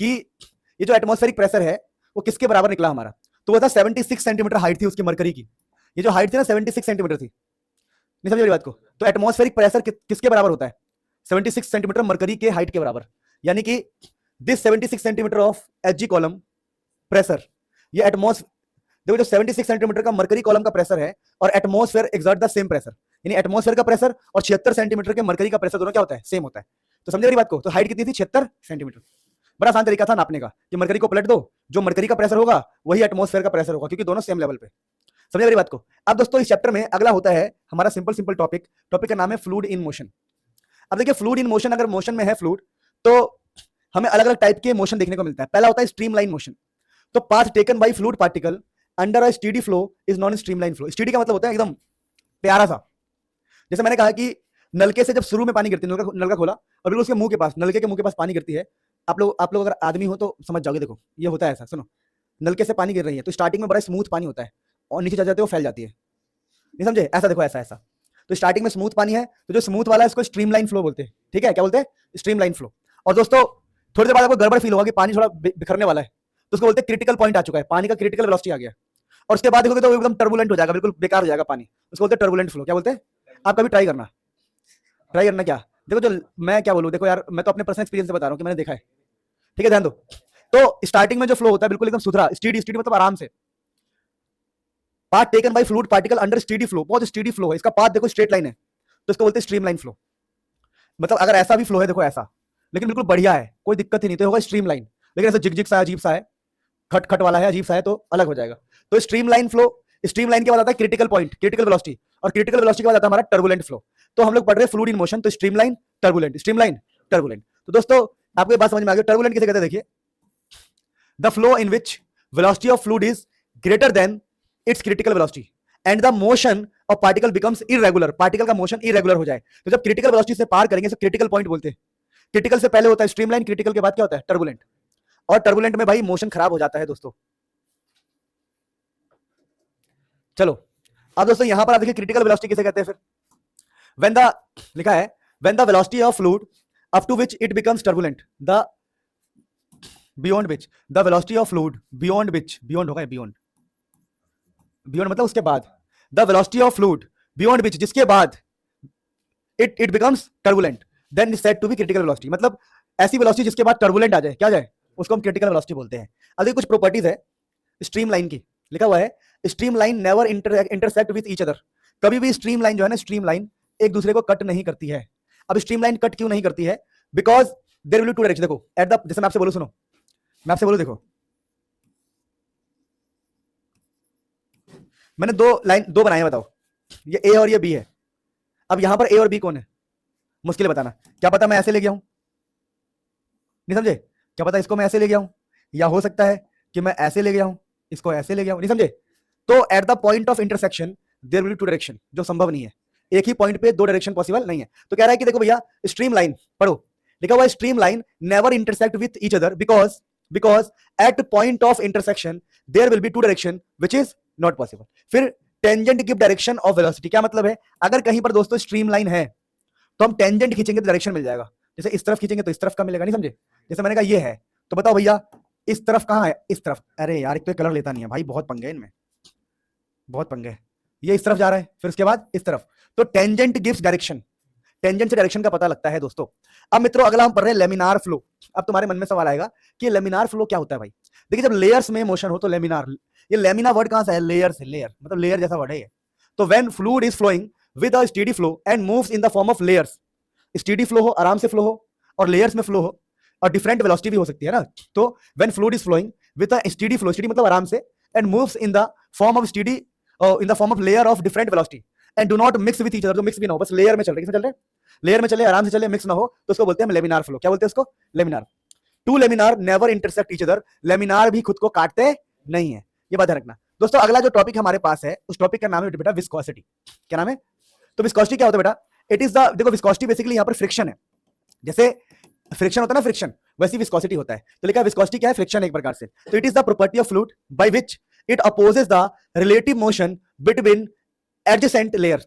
कि ये जो एटमॉस्फेरिक प्रेशर है वो किसके बराबर निकला हमारा, तो वो था 76 सेंटीमीटर हाइट थी उसकी मरकरी की, ये जो हाइट थी ना 76 सेंटीमीटर थी, नहीं समझ मेरी बात को। तो एटमॉस्फेरिक प्रेशर किसके बराबर होता है, 76 सेंटीमीटर मरकरी के हाइट के बराबर, यानी कि this 76 centimetre of Hg column pressure, ये एटमॉस्फेयर, देखो जो 76 सेंटीमीटर का मरकरी कॉलम का प्रेशर है और atmosphere exert the same pressure, यानी एटमॉस्फेयर का प्रेशर और 76 सेंटीमीटर के मरकरी का प्रेशर दोनों क्या होता है, सेम होता है। तो समझे मेरी बात को, तो हाइट कितनी थी 76 सेंटीमीटर, बड़ा आसान तरीका था नापने का कि मरकरी को पलट दो, जो मरकरी का प्रेशर होगा वही एटमॉस्फेयर का प्रेशर होगा, क्योंकि दोनों सेम लेवल पे। समझे मेरी बात को। अब दोस्तों इस चैप्टर में अगला होता है हमारा सिंपल सिंपल टॉपिक, टॉपिक का नाम है फ्लूइड इन मोशन। अब देखिए फ्लूइड इन मोशन, अगर मोशन में है फ्लूइड तो हमें अलग अलग टाइप के मोशन देखने को मिलता है। पहला होता है स्ट्रीमलाइन मोशन, तो path taken by fluid particle under a steady flow is non streamline flow. Steady का मतलब होता है एकदम प्यारा सा, जैसे मैंने कहा कि नलके से जब शुरू में पानी गिरती है, नलका खोला और बिल्कुल उसके मुंह के पास, नलके के मुंह के पास पानी गिरती है, आप लोग अगर आदमी हो तो समझ जाओगे। देखो ये होता है ऐसा, सुनो, नलके से पानी गिर रही है तो स्टार्टिंग में बड़ा स्मूथ पानी होता है और नीचे जा जाते हो फैल जाती है, नहीं समझे, ऐसा देखो ऐसा ऐसा। तो स्टार्टिंग में स्मूथ पानी है, तो जो स्मूथ वाला है इसको स्ट्रीमलाइन फ्लो बोलते हैं, ठीक है, क्या बोलते हैं, स्ट्रीमलाइन फ्लो। और दोस्तों थोड़ी देर बाद आपको गड़बड़ फील होगा कि पानी थोड़ा बिखरने वाला है, तो उसको बोलते हैं क्रिटिकल पॉइंट आ चुका है, पानी का क्रिटिकल वेलोसिटी आ गया, और उसके बाद देखोगे तो एकदम टर्बुलेंट हो जाएगा, बिल्कुल बेकार हो जाएगा पानी, उसको बोलते हैं टर्बुलेंट फ्लो। क्या बोलते हैं, आप कभी ट्राई करना क्या, देखो जो मैं क्या बोलूं, देखो यार मैं तो अपने पर्सनल एक्सपीरियंस से बता रहा हूं कि मैंने देखा है, ठीक है, ध्यान दो। तो स्टार्टिंग में जो फ्लो होता है बिल्कुल एकदम सुधरा, स्टीडी, स्टीडी मतलब आराम से, path taken by fluid particle under steady flow, बहुत स्टीडी फ्लो है, इसका पाथ देखो स्ट्रेट लाइन है, तो इसको बोलते हैं स्ट्रीमलाइन फ्लो। मतलब अगर ऐसा भी फ्लो है देखो ऐसा, लेकिन बिल्कुल बढ़िया है, कोई दिक्कत ही नहीं, तो होगा स्ट्रीमलाइन। लेकिन ऐसा जिग जिग सा अजीब सा है, खट खट वाला है, अजीब सा है, तो अलग हो जाएगा। तो स्ट्रीमलाइन फ्लो, स्ट्रीमलाइन के बाद आता है क्रिटिकल पॉइंट, क्रिटिकल वेलोसिटी, और क्रिटिकल वेलोसिटी के बाद आता है हमारा टर्बुलेंट फ्लो। तो हम लोग पढ़ रहे हैं फ्लूइड इन मोशन, तो स्ट्रीमलाइन टर्बुलेंट, स्ट्रीमलाइन टर्बुलेंट। तो दोस्तों आपको ये बात समझ में आ गई, टर्बुलेंट किसे कहते हैं, देखिए the flow in which velocity of fluid is greater than it's critical velocity and the motion of particle becomes irregular, particle का मोशन इरेगुलर हो जाए। तो जब क्रिटिकल वेलोसिटी से पार करेंगे तो क्रिटिकल पॉइंट बोलते हैं। क्रिटिकल से पहले होता है स्ट्रीमलाइन, क्रिटिकल के बाद क्या होता है, टर्बुलेंट। और टर्बुलेंट में भाई मोशन खराब हो जाता है दोस्तों, चलो अब दोस्तों यहां पर आप देखिए क्रिटिकल वेलोसिटी किसे कहते हैं फिर। व्हेन द लिखा है when the velocity of fluid up to which it becomes turbulent the beyond which the velocity of fluid beyond which beyond होगा बियॉन्ड बियॉन्ड मतलब उसके बाद the velocity of fluid beyond which जिसके बाद it becomes turbulent then is said to be critical velocity. मतलब ऐसी velocity जिसके बाद टर्बुलेंट आ जाए, क्या जाए, उसको हम क्रिटिकल वेलोसिटी बोलते हैं। अभी कुछ प्रॉपर्टीज है स्ट्रीम लाइन की, लिखा हुआ है stream line never intersect with each other. कभी भी स्ट्रीम लाइन जो है ना, स्ट्रीम लाइन एक दूसरे को कट नहीं करती है। अब स्ट्रीम लाइन कट क्यों नहीं करती है? Because there will be two direction. देखो एट द, जैसे मैं आपसे बोलूं, सुनो मैं आपसे बोलूं, देखो मैंने दो बनाए, बताओ ये ए और ये बी है। अब यहां पर ए और बी कौन है? मुश्किल है बताना। क्या पता मैं ऐसे ले गया हूं, नहीं समझे? क्या पता इसको मैं ऐसे ले गया हूं, या हो सकता है कि मैं ऐसे ले गया हूं, इसको ऐसे ले गया हूं, नहीं समझे? तो at the point of intersection there will be two direction, जो संभव नहीं है। एक ही पॉइंट पे दो डायरेक्शन पॉसिबल नहीं है। तो कह रहा है कि देखो भैया स्ट्रीम लाइन पढ़ो, लिखा हुआ है stream line never intersect with each other because at point of intersection there will be two direction which is not possible. फिर tangent give direction of velocity. क्या मतलब है? अगर कहीं पर दोस्तों स्ट्रीम लाइन है तो हम टेंजेंट खींचेंगे तो डायरेक्शन मिल जाएगा। जैसे इस तरफ खींचेंगे तो इस तरफ का मिलेगा, नहीं समझे? जैसे मैंने कहा ये है, तो बताओ भैया इस तरफ कहां है? इस तरफ। अरे यार एक तो कलर लेता नहीं है भाई, बहुत पंगे इनमें, बहुत पंगे। ये इस तरफ जा रहा है, फिर उसके बाद इस तरफ। तो टेंजेंट गिव्स डायरेक्शन, टेंजेंट से डायरेक्शन का पता लगता है दोस्तों। अब मित्रों अगला हम पढ़ रहे हैं लेमिनार फ्लो। अब तुम्हारे मन में सवाल आएगा कि लेमिनार फ्लो क्या होता है भाई? देखिए जब लेयर्स में मोशन हो तो लेमिनार, ये लेमिना वर्ड कहां से है? लेयर से, लेयर मतलब लेयर जैसा वर्ड है ये। तो when fluid is flowing with a steady flow and moves in the form of layers, steady flow हो, आराम से फ्लो हो, और लेयर्स में फ्लो हो, और डिफरेंट वेलोसिटी भी हो सकती है ना। तो when fluid is flowing with a steady flow, steady मतलब आराम से, and moves in the form of steady in the form of layer of different velocity and do not mix with each other, जो mix भी ना हो, बस layer में चल रहे, किसमें चल रहे? लेयर में चले, आराम से चले, मिक्स ना हो, तो उसको बोलते हैं लेमिनार फ्लो। क्या बोलते हैं उसको? Laminar. Two laminar never intersect each other, laminar भी खुद को काटते नहीं है, ये बात रखना दोस्तों। अगला जो टॉपिक हमारे पास है उस टॉपिक का नाम है बेटा विस्कोसिटी। क्या नाम है? तो विस्कोसिटी क्या होता है बेटा? इट इज द, देखो विस्कोसिटी बेसिकली यहाँ पर फ्रिक्शन है। जैसे फ्रिक्शन होता है ना, फ्रिक्शन, वैसी विस्कोसिटी होता है। तो लिखा है विस्कोसिटी क्या है? फ्रिक्शन एक प्रकार से। तो it is the property of fluid by which it opposes the relative motion between adjacent layer.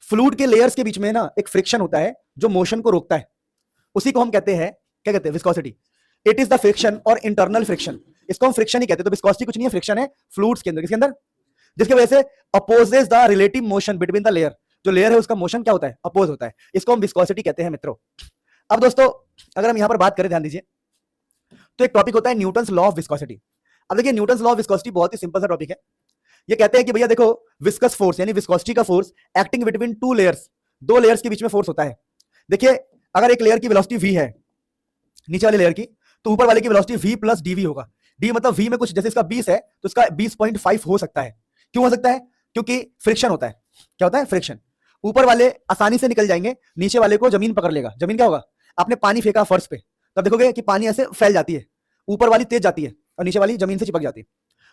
Fluid के लेयर्स के बीच में ना एक फ्रिक्शन होता है जो मोशन को रोकता है, उसी को हम कहते हैं, क्या कहते हैं? Viscosity. It is the friction और इंटरनल फ्रिक्शन, इसको हम फ्रिक्शन ही कहते हैं। तो विस्कोसिटी कुछ नहीं है, फ्रिक्शन है फ्लूइड्स के अंदर, किसके अंदर? जिसकी वजह से opposes the relative motion between the layer, जो लेयर है उसका मोशन क्या होता है? अपोज होता है, इसको हम विस्कोसिटी कहते हैं मित्रों। अब दोस्तों अगर हम यहां पर बात करें, ध्यान दीजिए, तो एक टॉपिक होता है न्यूटन्स लॉ ऑफ विस्कोसिटी। अब देखिए न्यूटन्स लॉ ऑफ विस्कोसिटी बहुत ही सिंपल सा टॉपिक है। ये कहते हैं कि भैया देखो विस्कस फोर्स यानी विस्कोसिटी का force acting between two layers, दो लेयर्स के बीच में फोर्स होता है। देखिए अगर एक लेयर की वेलोसिटी v है, नीचे वाले लेयर की, तो ऊपर वाले की वेलोसिटी v प्लस dv होगा। d मतलब v में कुछ, जैसे इसका 20 है तो इसका 20.5 हो सकता है। क्यों हो सकता है? क्योंकि फ्रिक्शन होता है। क्या होता है? फ्रिक्शन। ऊपर वाले आसानी से निकल जाएंगे, नीचे वाले को जमीन पकड़ लेगा। जमीन क्या होगा? आपने पानी फेंका फर्श पे, तब देखोगे कि पानी ऐसे फैल जाती है, ऊपर वाली तेज जाती है और नीचे वाली जमीन से चिपक जाती है।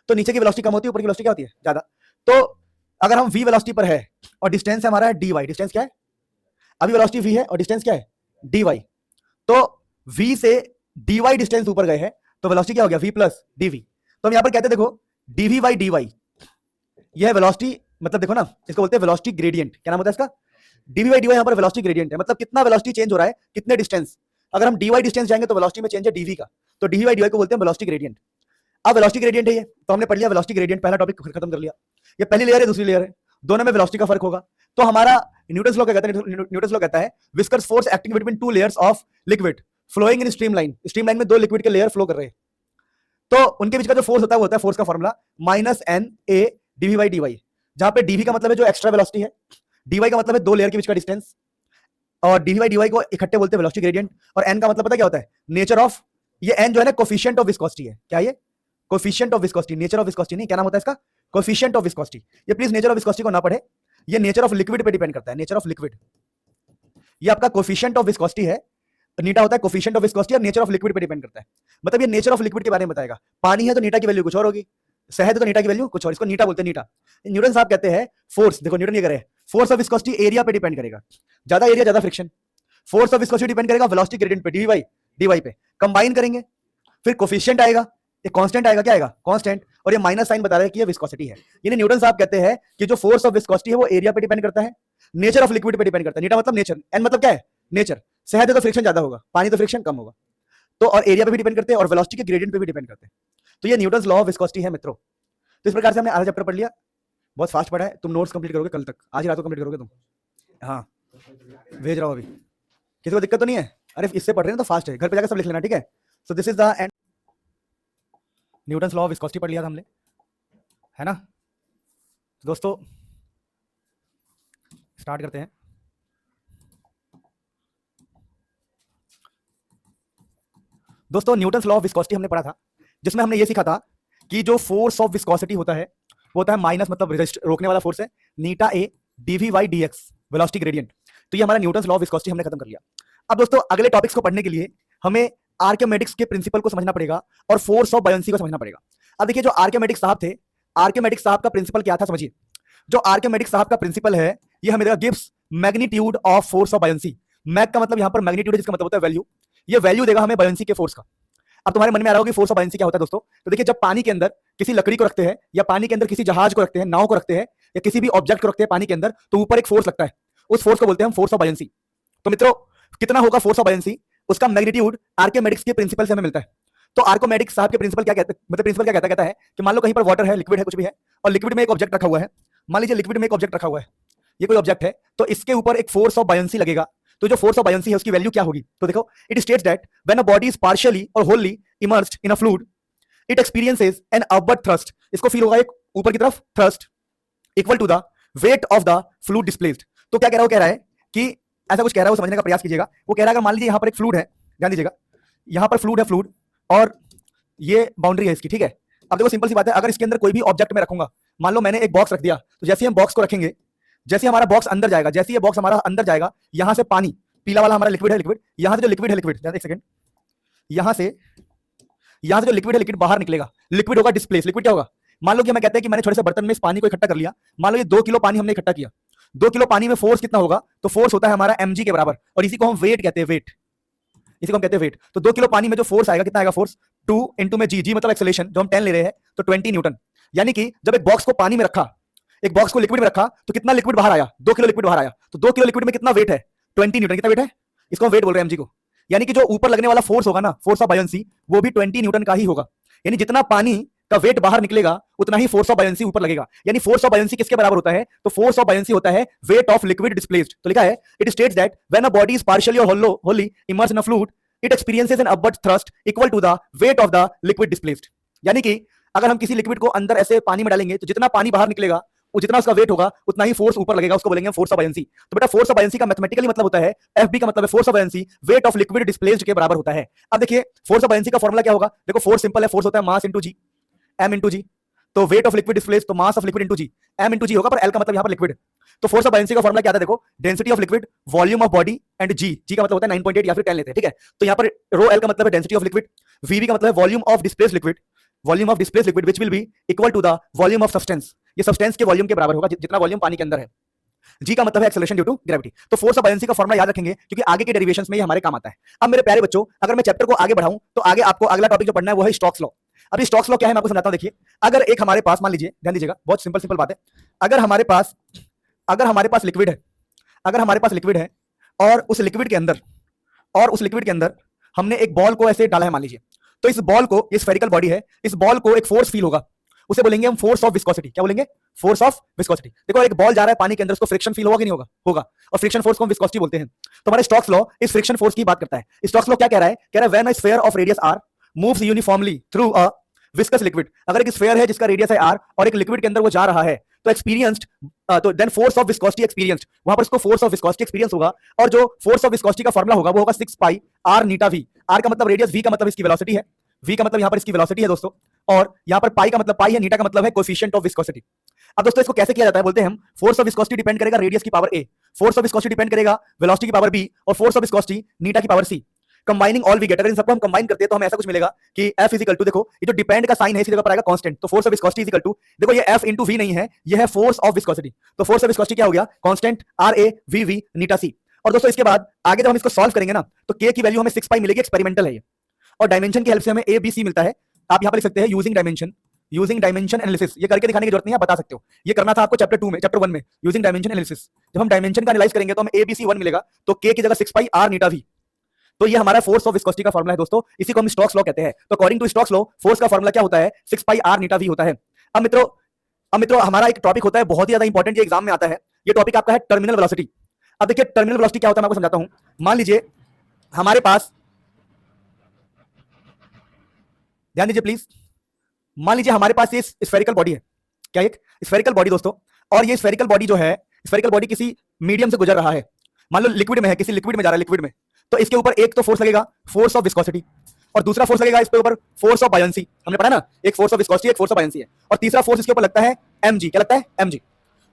तो नीचे की वेलोसिटी कम होती है, ऊपर की वेलोसिटी क्या होती है? ज्यादा। तो अगर हम v वेलोसिटी पर है और डिस्टेंस हमारा है dy, डिस्टेंस क्या है? अभी वेलोसिटी v है और डिस्टेंस क्या है? dy। तो v से dy डिस्टेंस ऊपर गए हैं तो वेलोसिटी क्या हो गया? v plus dv। तो हम यहां पर कहते हैं देखो dv बाई dy, यह वेलोसिटी, मतलब देखो ना, इसको बोलते हैं वेलोसिटी ग्रेडियंट। क्या नाम होता है इसका? dv बाई dy यहां पर वेलोसिटी ग्रेडियंट है, मतलब कितना वेलोसिटी चेंज हो रहा है, कितने डिस्टेंस। अगर हम dy डिस्टेंस जाएंगे तो वेलोसिटी में चेंज है dv का, तो dv बाई dy को बोलते हैं वेलोसिटी ग्रेडियंट। अब वेलोसिटी ग्रेडियंट है ये, तो हमने पढ़ लिया वेलोसिटी ग्रेडियंट, पहला टॉपिक खत्म कर लिया। ये पहली लेयर है, दूसरी लेयर है, दोनों में वेलोसिटी का फर्क होगा। तो हमारा न्यूटन्स लॉ क्या कहता है? न्यूटन्स लॉ कहता है viscous force acting between two layers of liquid flowing in stream line. Stream line में दो लिक्विड के लेयर फ्लो कर रहे हैं, तो उनके बीच का जो फोर्स होता है वो होता है फोर्स का formula -NA dv by dy, जहां पे dv का मतलब है जो एक्स्ट्रा वेलोसिटी है, dy का मतलब है दो लेयर के बीच का डिस्टेंस, और dv बाई dy को इकट्ठे बोलते हैं वेलोसिटी ग्रेडियंट। और n का मतलब पता क्या होता है? नेचर ऑफ, ये n जो है ना कोफिशिएंट ऑफ विस्कोसिटी है। क्या ये? Coefficient of viscosity, nature of viscosity नहीं, क्या नाम होता है इसका? Coefficient of viscosity. ये प्लीज नेचर ऑफ विस्कोसिटी को ना पढ़े, ये नेचर ऑफ लिक्विड पे डिपेंड करता है, नेचर ऑफ लिक्विड। ये आपका कोफिशिएंट ऑफ विस्कोसिटी है, नीटा होता है कोफिशिएंट ऑफ विस्कोसिटी, और नेचर ऑफ लिक्विड पे डिपेंड करता है। मतलब ये नेचर ऑफ लिक्विड के बारे में बताएगा। पानी है तो नीटा की वैल्यू कुछ और होगी, शहद है तो नीटा की वैल्यू कुछ और, इसको नीटा बोलते हैं, नीटा। न्यूटन साहब कहते हैं फोर्स, देखो न्यूटन ये करे, फोर्स ऑफ विस्कोसिटी एरिया पे डिपेंड करेगा, ज्यादा एरिया ज्यादा friction. Force of viscosity depend करेगा वेलोसिटी ग्रेडियंट पे, dy बाई dy पे। कंबाइन करेंगे फिर कोफिशिएंट आएगा, ये कांस्टेंट आएगा, क्या आएगा, कांस्टेंट, और ये माइनस साइन बता रहा है कि ये विस्कोसिटी है। यानी न्यूटन साहब कहते हैं कि जो फोर्स ऑफ विस्कोसिटी है वो एरिया पे डिपेंड करता है, नेचर ऑफ लिक्विड पे डिपेंड करता है। नीटा मतलब नेचर, एन मतलब क्या है, नेचर। शहद है तो फ्रिक्शन ज्यादा होगा, पानी तो फ्रिक्शन कम होगा, तो और एरिया पे भी डिपेंड करते हैं और वेलोसिटी के ग्रेडियंट पे भी डिपेंड करते हैं। तो ये न्यूटन्स लॉ ऑफ विस्कोसिटी है मित्रों। तो इस प्रकार से हमने आधा चैप्टर पढ़ लिया, बहुत फास्ट पढ़ा है। तुम नोट्स कंप्लीट करोगे कल तक, आज ही रात को कंप्लीट करोगे तुम? हाँ भेज रहा हूँ अभी, किसी को दिक्कत तो नहीं है? अरे इससे पढ़ रहे हैं तो फास्ट है, घर पे जाकर सब लिख लेना, ठीक है। So this is the end, Newton's law of viscosity पढ़ लिया था हमने, है ना दोस्तों। स्टार्ट करते हैं। दोस्तों न्यूटन्स लॉ ऑफ विस्कोसिटी हमने पढ़ा था, जिसमें हमने ये सीखा था कि जो फोर्स ऑफ विस्कोसिटी होता है वो होता है माइनस मतलब रोकने वाला फोर्स है, नीटा A dv by d x velocity gradient. तो ये हमारा न्यूटन्स लॉ ऑफ विस्कोसिटी हमने खत्म कर लिया। अब दोस्तों अगले टॉपिक्स को पढ़ने के लिए हमें आर्किमेडिक्स के प्रिंसिपल को समझना पड़ेगा और फोर्स ऑफ बायोंसी को समझना पड़ेगा। अब देखिए जो आर्किमेडिक्स साहब थे, आर्किमेडिक्स साहब का प्रिंसिपल क्या था समझिए। जो आर्किमेडिक्स साहब का प्रिंसिपल है ये हमें देगा gives magnitude of force of buoyancy. Mag का मतलब यहां पर मैग्नीट्यूड, जिसका मतलब होता है वैल्यू। ये वैल्यू देगा हमें बायोंसी के फोर्स का। अब तुम्हारे मन में आ रहा होगा कि फोर्स ऑफ बायोंसी क्या होता है दोस्तों। तो देखिए जब पानी के अंदर किसी लकड़ी को रखते हैं या पानी के अंदर किसी जहाज को रखते हैं, नाव को रखते हैं या किसी भी ऑब्जेक्ट को रखते हैं पानी के अंदर, तो ऊपर एक फोर्स लगता है, उस फोर्स को बोलते हैं हम फोर्स ऑफ बायोंसी। तो मित्रों कितना होगा फोर्स ऑफ बायोंसी, उसका मैग्नीट्यूड आर्किमेडिक्स के प्रिंसिपल से हमें मिलता है। तो आर्किमेडिक्स साहब के प्रिंसिपल क्या कहते हैं, मतलब प्रिंसिपल क्या कहता है कि मान लो कहीं पर वाटर है, लिक्विड है, कुछ भी है, और लिक्विड में एक ऑब्जेक्ट रखा हुआ है। मान लीजिए लिक्विड में एक ऑब्जेक्ट रखा हुआ है, ये कोई ऑब्जेक्ट है, तो इसके ऊपर एक फोर्स ऑफ बायोंसी लगेगा। तो जो फोर्स ऑफ बायोंसी है उसकी वैल्यू क्या होगी, तो देखो it states that when a body is partially or wholly immersed in a fluid it experiences an upward thrust. इसको फील होगा एक ऊपर की तरफ thrust equal to the weight of the fluid displaced. तो क्या कह रहा है, वो कह रहा है कि ऐसा कुछ कह रहा है, वो समझने का प्रयास कीजिएगा। वो कह रहा है अगर मान लीजिए यहां पर एक फ्लूइड है, ध्यान दीजिएगा, यहां पर फ्लूइड है, फ्लूइड और ये बाउंड्री है इसकी, ठीक है। अब देखो सिंपल सी बात है, अगर इसके अंदर कोई भी ऑब्जेक्ट मैं रखूंगा, मान लो मैंने एक बॉक्स रख दिया, तो जैसे हम बॉक्स को रखेंगे, जैसे हमारा बॉक्स अंदर जाएगा, जैसे ये बॉक्स हमारा अंदर जाएगा, यहां से पानी, पीला वाला हमारा लिक्विड है, लिक्विड, यहां से जो लिक्विड है, लिक्विड, एक सेकंड, यहां से जो लिक्विड है, लिक्विड बाहर निकलेगा, लिक्विड होगा डिस्प्लेस। लिक्विड क्या होगा, मान लो कि हमें कहते हैं कि मैंने छोटे से बर्तन में इस पानी को इकट्ठा कर लिया, मान लो ये 2 किलो पानी हमने इकट्ठा किया, 2 किलो पानी में फोर्स कितना होगा, तो फोर्स होता है हमारा mg के बराबर, और इसी को हम वेट कहते हैं, वेट, इसी को हम कहते हैं वेट। तो 2 किलो पानी में जो फोर्स आएगा, कितना आएगा फोर्स, 2 इंटू में जी मतलब एक्सेलरेशन, जो हम 10 ले रहे हैं, तो 20 न्यूटन। यानी कि जब एक बॉक्स को पानी में रखा, एक बॉक्स को लिक्विड में रखा, तो कितना लिक्विड बाहर आया, 2 किलो लिक्विड बाहर आया, तो 2 किलो लिक्विड में कितना वेट है, 20 न्यूटन। कितना वेट है, इसको हम वेट बोल रहे हैं mg को। यानी कि जो ऊपर लगने वाला फोर्स होगा ना, फोर्स ऑफ बायोंसी, वो भी 20 न्यूटन का ही होगा। यानी जितना पानी का वेट बाहर निकलेगा उतना ही फोर्स ऑफ बायोंसी ऊपर लगेगा। यानी फोर्स ऑफ बायोंसी किसके बराबर होता है, तो फोर्स ऑफ बायोंसी होता है वेट ऑफ लिक्विड डिस्प्लेस्ड। तो लिखा है it states that when a body is partially or wholly immersed in a fluid it experiences an upward thrust equal to the weight of the liquid displaced. यानी कि अगर हम किसी liquid को अंदर ऐसे पानी में डालेंगे, तो जितना पानी बाहर निकलेगा, वो जितना उसका वेट होगा उतना ही फोर्स ऊपर लगेगा, उसको बोलेंगे फोर्स ऑफ बायोंसी। तो बेटा फोर्स ऑफ बायोंसी का मैथमेटिकली मतलब होता है, एफबी का मतलब है force of buoyancy weight of liquid displaced के बराबर होता है। अब देखिए फोर्स ऑफ बायोंसी का फॉर्मूला क्या होगा, देखो फोर्स सिंपल है, फोर्स होता है mass into G, M into G. तो वेट ऑफ लिक्विड डिस्प्लेस्ड, तो mass of liquid into G, M into G होगा, पर एल का मतलब यहां पर लिक्विड। तो फोर्स ऑफ बायोंसी का फॉर्मूला क्या था, देखो density of liquid, volume of body and G, G का मतलब होता है 9.8 या फिर 10 लेते हैं, ठीक है। तो यहां पर रो एल का मतलब है density of liquid, VV V मतलब है volume of displaced liquid, volume of displaced liquid which will be equal to the volume of substance. ये सब्सटेंस के वॉल्यूम के बराबर होगा, जितना वॉल्यूम पानी के अंदर है। जी का मतलब है एक्सेलरेशन ड्यू टू ग्रेविटी। तो फोर्स ऑफ बायोंसी का फॉर्मूला याद रखेंगे, क्योंकि आगे के डेरिवेशंस में ये हमारे काम आता है। अब मेरे प्यारे बच्चों, अगर मैं चैप्टर को आगे बढ़ाऊं, तो आगे आपको अगला टॉपिक जो पढ़ना है वो है स्टोक्स लॉ। अभी स्टोक्स लॉ क्या है मैं आपको समझाता हूं। देखिए अगर एक हमारे पास, मान लीजिए, ध्यान दीजिएगा, बहुत सिंपल बात है, अगर हमारे पास लिक्विड है, अगर हमारे पास लिक्विड है और उस लिक्विड के अंदर हमने एक बॉल को ऐसे डाला है, मान लीजिए, तो इस बॉल को, ये स्फेरिकल बॉडी है, इस बॉल को एक फोर्स फील होगा, उसे बोलेंगे हम फोर्स ऑफ विस्कोसिटी। क्या बोलेंगे, फोर्स ऑफ विस्कोसिटी। देखो एक बॉल जा रहा है पानी के अंदर, उसको फ्रिक्शन फील होगा कि नहीं होगा, होगा, और फ्रिक्शन फोर्स को हम विस्कोसिटी बोलते हैं। तो हमारे स्टोक्स लॉ इस फ्रिक्शन फोर्स की बात करता है। स्टोक्स लॉ क्या कह रहा है, कह रहा है when a sphere of radius r moves uniformly through a viscous liquid, अगर एक स्फीयर है जिसका रेडियस है r और एक लिक्विड के अंदर वो जा रहा है, तो एक्सपीरियंस्ड, तो then force of viscosity experienced, वहां पर उसको फोर्स ऑफ विस्कोसिटी एक्सपीरियंस होगा, और जो फोर्स ऑफ विस्कोसिटी का फॉर्मूला होगा वो होगा 6 पाई r नीटा v। r का मतलब रेडियस, v का मतलब इसकी वेलोसिटी है, v का मतलब यहां पर इसकी वेलोसिटी है दोस्तों, और यहां पर पाई का मतलब पाई है, नीटा का मतलब है कोएफिशिएंट ऑफ विस्कोसिटी। अब दोस्तों इसको कैसे किया जाता है, बोलते हैं हम फोर्स ऑफ विस्कोसिटी डिपेंड करेगा रेडियस की power a, force of viscosity depend करेगा वेलोसिटी की पावर b, और फोर्स ऑफ विस्कोसिटी नीटा की power c। Combining all we get, अगर इन सबको हम कंबाइन करते हैं तो हमें ऐसा कुछ मिलेगा कि F इक्वल टू, देखो ये जो डिपेंड का साइन है इसी जगह पर आएगा कांस्टेंट, तो force of viscosity equal to, देखो ये F इंटू V नहीं है, ये है फोर्स ऑफ विस्कोसिटी। तो फोर्स ऑफ विस्कोसिटी क्या हो गया, constant RA VV eta C। और दोस्तों इसके बाद आगे जब हम इसको सॉल्व करेंगे ना, तो K की वैल्यू हमें 6 पाई मिलेगी, एक्सपेरिमेंटल है ये, और डायमेंशन की हेल्प से हमें A B C मिलता है, आप यहां पर लिख सकते हैं यूजिंग डायमेंशन एनालिसिस। ये करके दिखाने की जरूरत नहीं है, बता सकते हो। ये करना था आपको चैप्टर 2 में, चैप्टर 1 में, यूजिंग डायमेंशन एनालिसिस। जब हम डायमेंशन का एनालाइज करेंगे तो हमें ABC1 मिलेगा, तो K की जगह 6 पाई R नीटा V। तो ये हमारा फोर्स ऑफ विस्कोसिटी का फॉर्मूला है दोस्तों, इसी को हम स्टोक्स लॉ कहते हैं। तो according to Stokes law force का फॉर्मूला क्या होता है? 6 पाई R नीटा V होता है। अब मित्रों हमारा एक टॉपिक होता है बहुत ही ज्यादा इंपॉर्टेंट, ये एग्जाम में आता है। ये टॉपिक आपका है टर्मिनल वेलोसिटी। अब देखिए टर्मिनल वेलोसिटी क्या होता है मैं आपको समझाता हूं। मान लीजिए हमारे पास, ध्यान दीजिए प्लीज, मान लीजिए हमारे पास ये स्फेरिकल बॉडी है। क्या एक स्फेरिकल बॉडी दोस्तों, और ये स्फेरिकल बॉडी जो है, स्फेरिकल बॉडी किसी मीडियम से गुजर रहा है। मान लो लिक्विड में है, किसी लिक्विड में जा रहा है, लिक्विड में, तो इसके ऊपर एक तो फोर्स लगेगा, फोर्स ऑफ विस्कोसिटी, और दूसरा फोर्स लगेगा इसके ऊपर, फोर्स ऑफ बायंसी। हमने पढ़ा ना, एक फोर्स ऑफ विस्कोसिटी, एक फोर्स ऑफ बायंसी है, और तीसरा फोर्स इसके ऊपर लगता है mg। क्या लगता है? mg।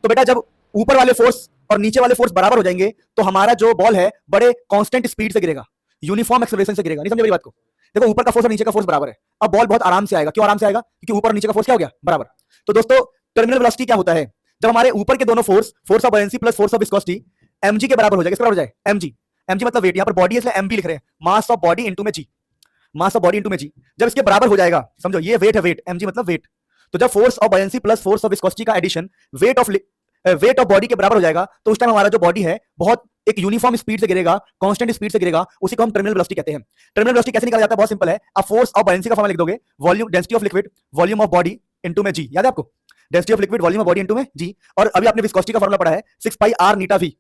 तो बेटा जब ऊपर वाले फोर्स और नीचे वाले फोर्स बराबर हो जाएंगे तो हमारा जो बॉल है बड़े कांस्टेंट स्पीड से गिरेगा, यूनिफॉर्म एक्सेलरेशन से गिरेगा। नहीं समझे मेरी बात को? देखो ऊपर का फोर्स और नीचे का फोर्स बराबर है, अब बॉल बहुत आराम से आएगा। क्यों आराम से आएगा? क्योंकि ऊपर और नीचे का फोर्स क्या हो गया? बराबर। तो दोस्तों टर्मिनल वेलोसिटी क्या होता है? जब हमारे ऊपर के दोनों force, force of buoyancy plus force of viscosity mg के बराबर हो जाए। किसके बराबर हो जाए? mg। mg मतलब वेट, यहां पर बॉडी है इसलिए mb लिख रहे हैं, मास ऑफ बॉडी इनटू में g, mass of body into में g। जब इसके बराबर हो जाएगा, समझो ये वेट है, वेट mg मतलब वेट, तो जब force of buoyancy plus force of viscosity का एडिशन वेट ऑफ बॉडी के बराबर हो जाएगा, तो उस टाइम हमारा जो बॉडी है बहुत एक यूनिफॉर्म स्पीड से गिरेगा, कांस्टेंट स्पीड से गिरेगा, उसी को हम टर्मिनल वेलोसिटी कहते हैं। टर्मिनल वेलोसिटी कैसे निकाला जाता है? बहुत सिंपल है, आप फोर्स ऑफ बायंसी का फॉर्मूला लिख दोगे, volume density of liquid volume of body into में g। याद है आपको? Density of liquid volume of body into में g। और अभी आपने विस्कोसिटी का फॉर्मूला पढ़ा है 6 पाई r नीटा v।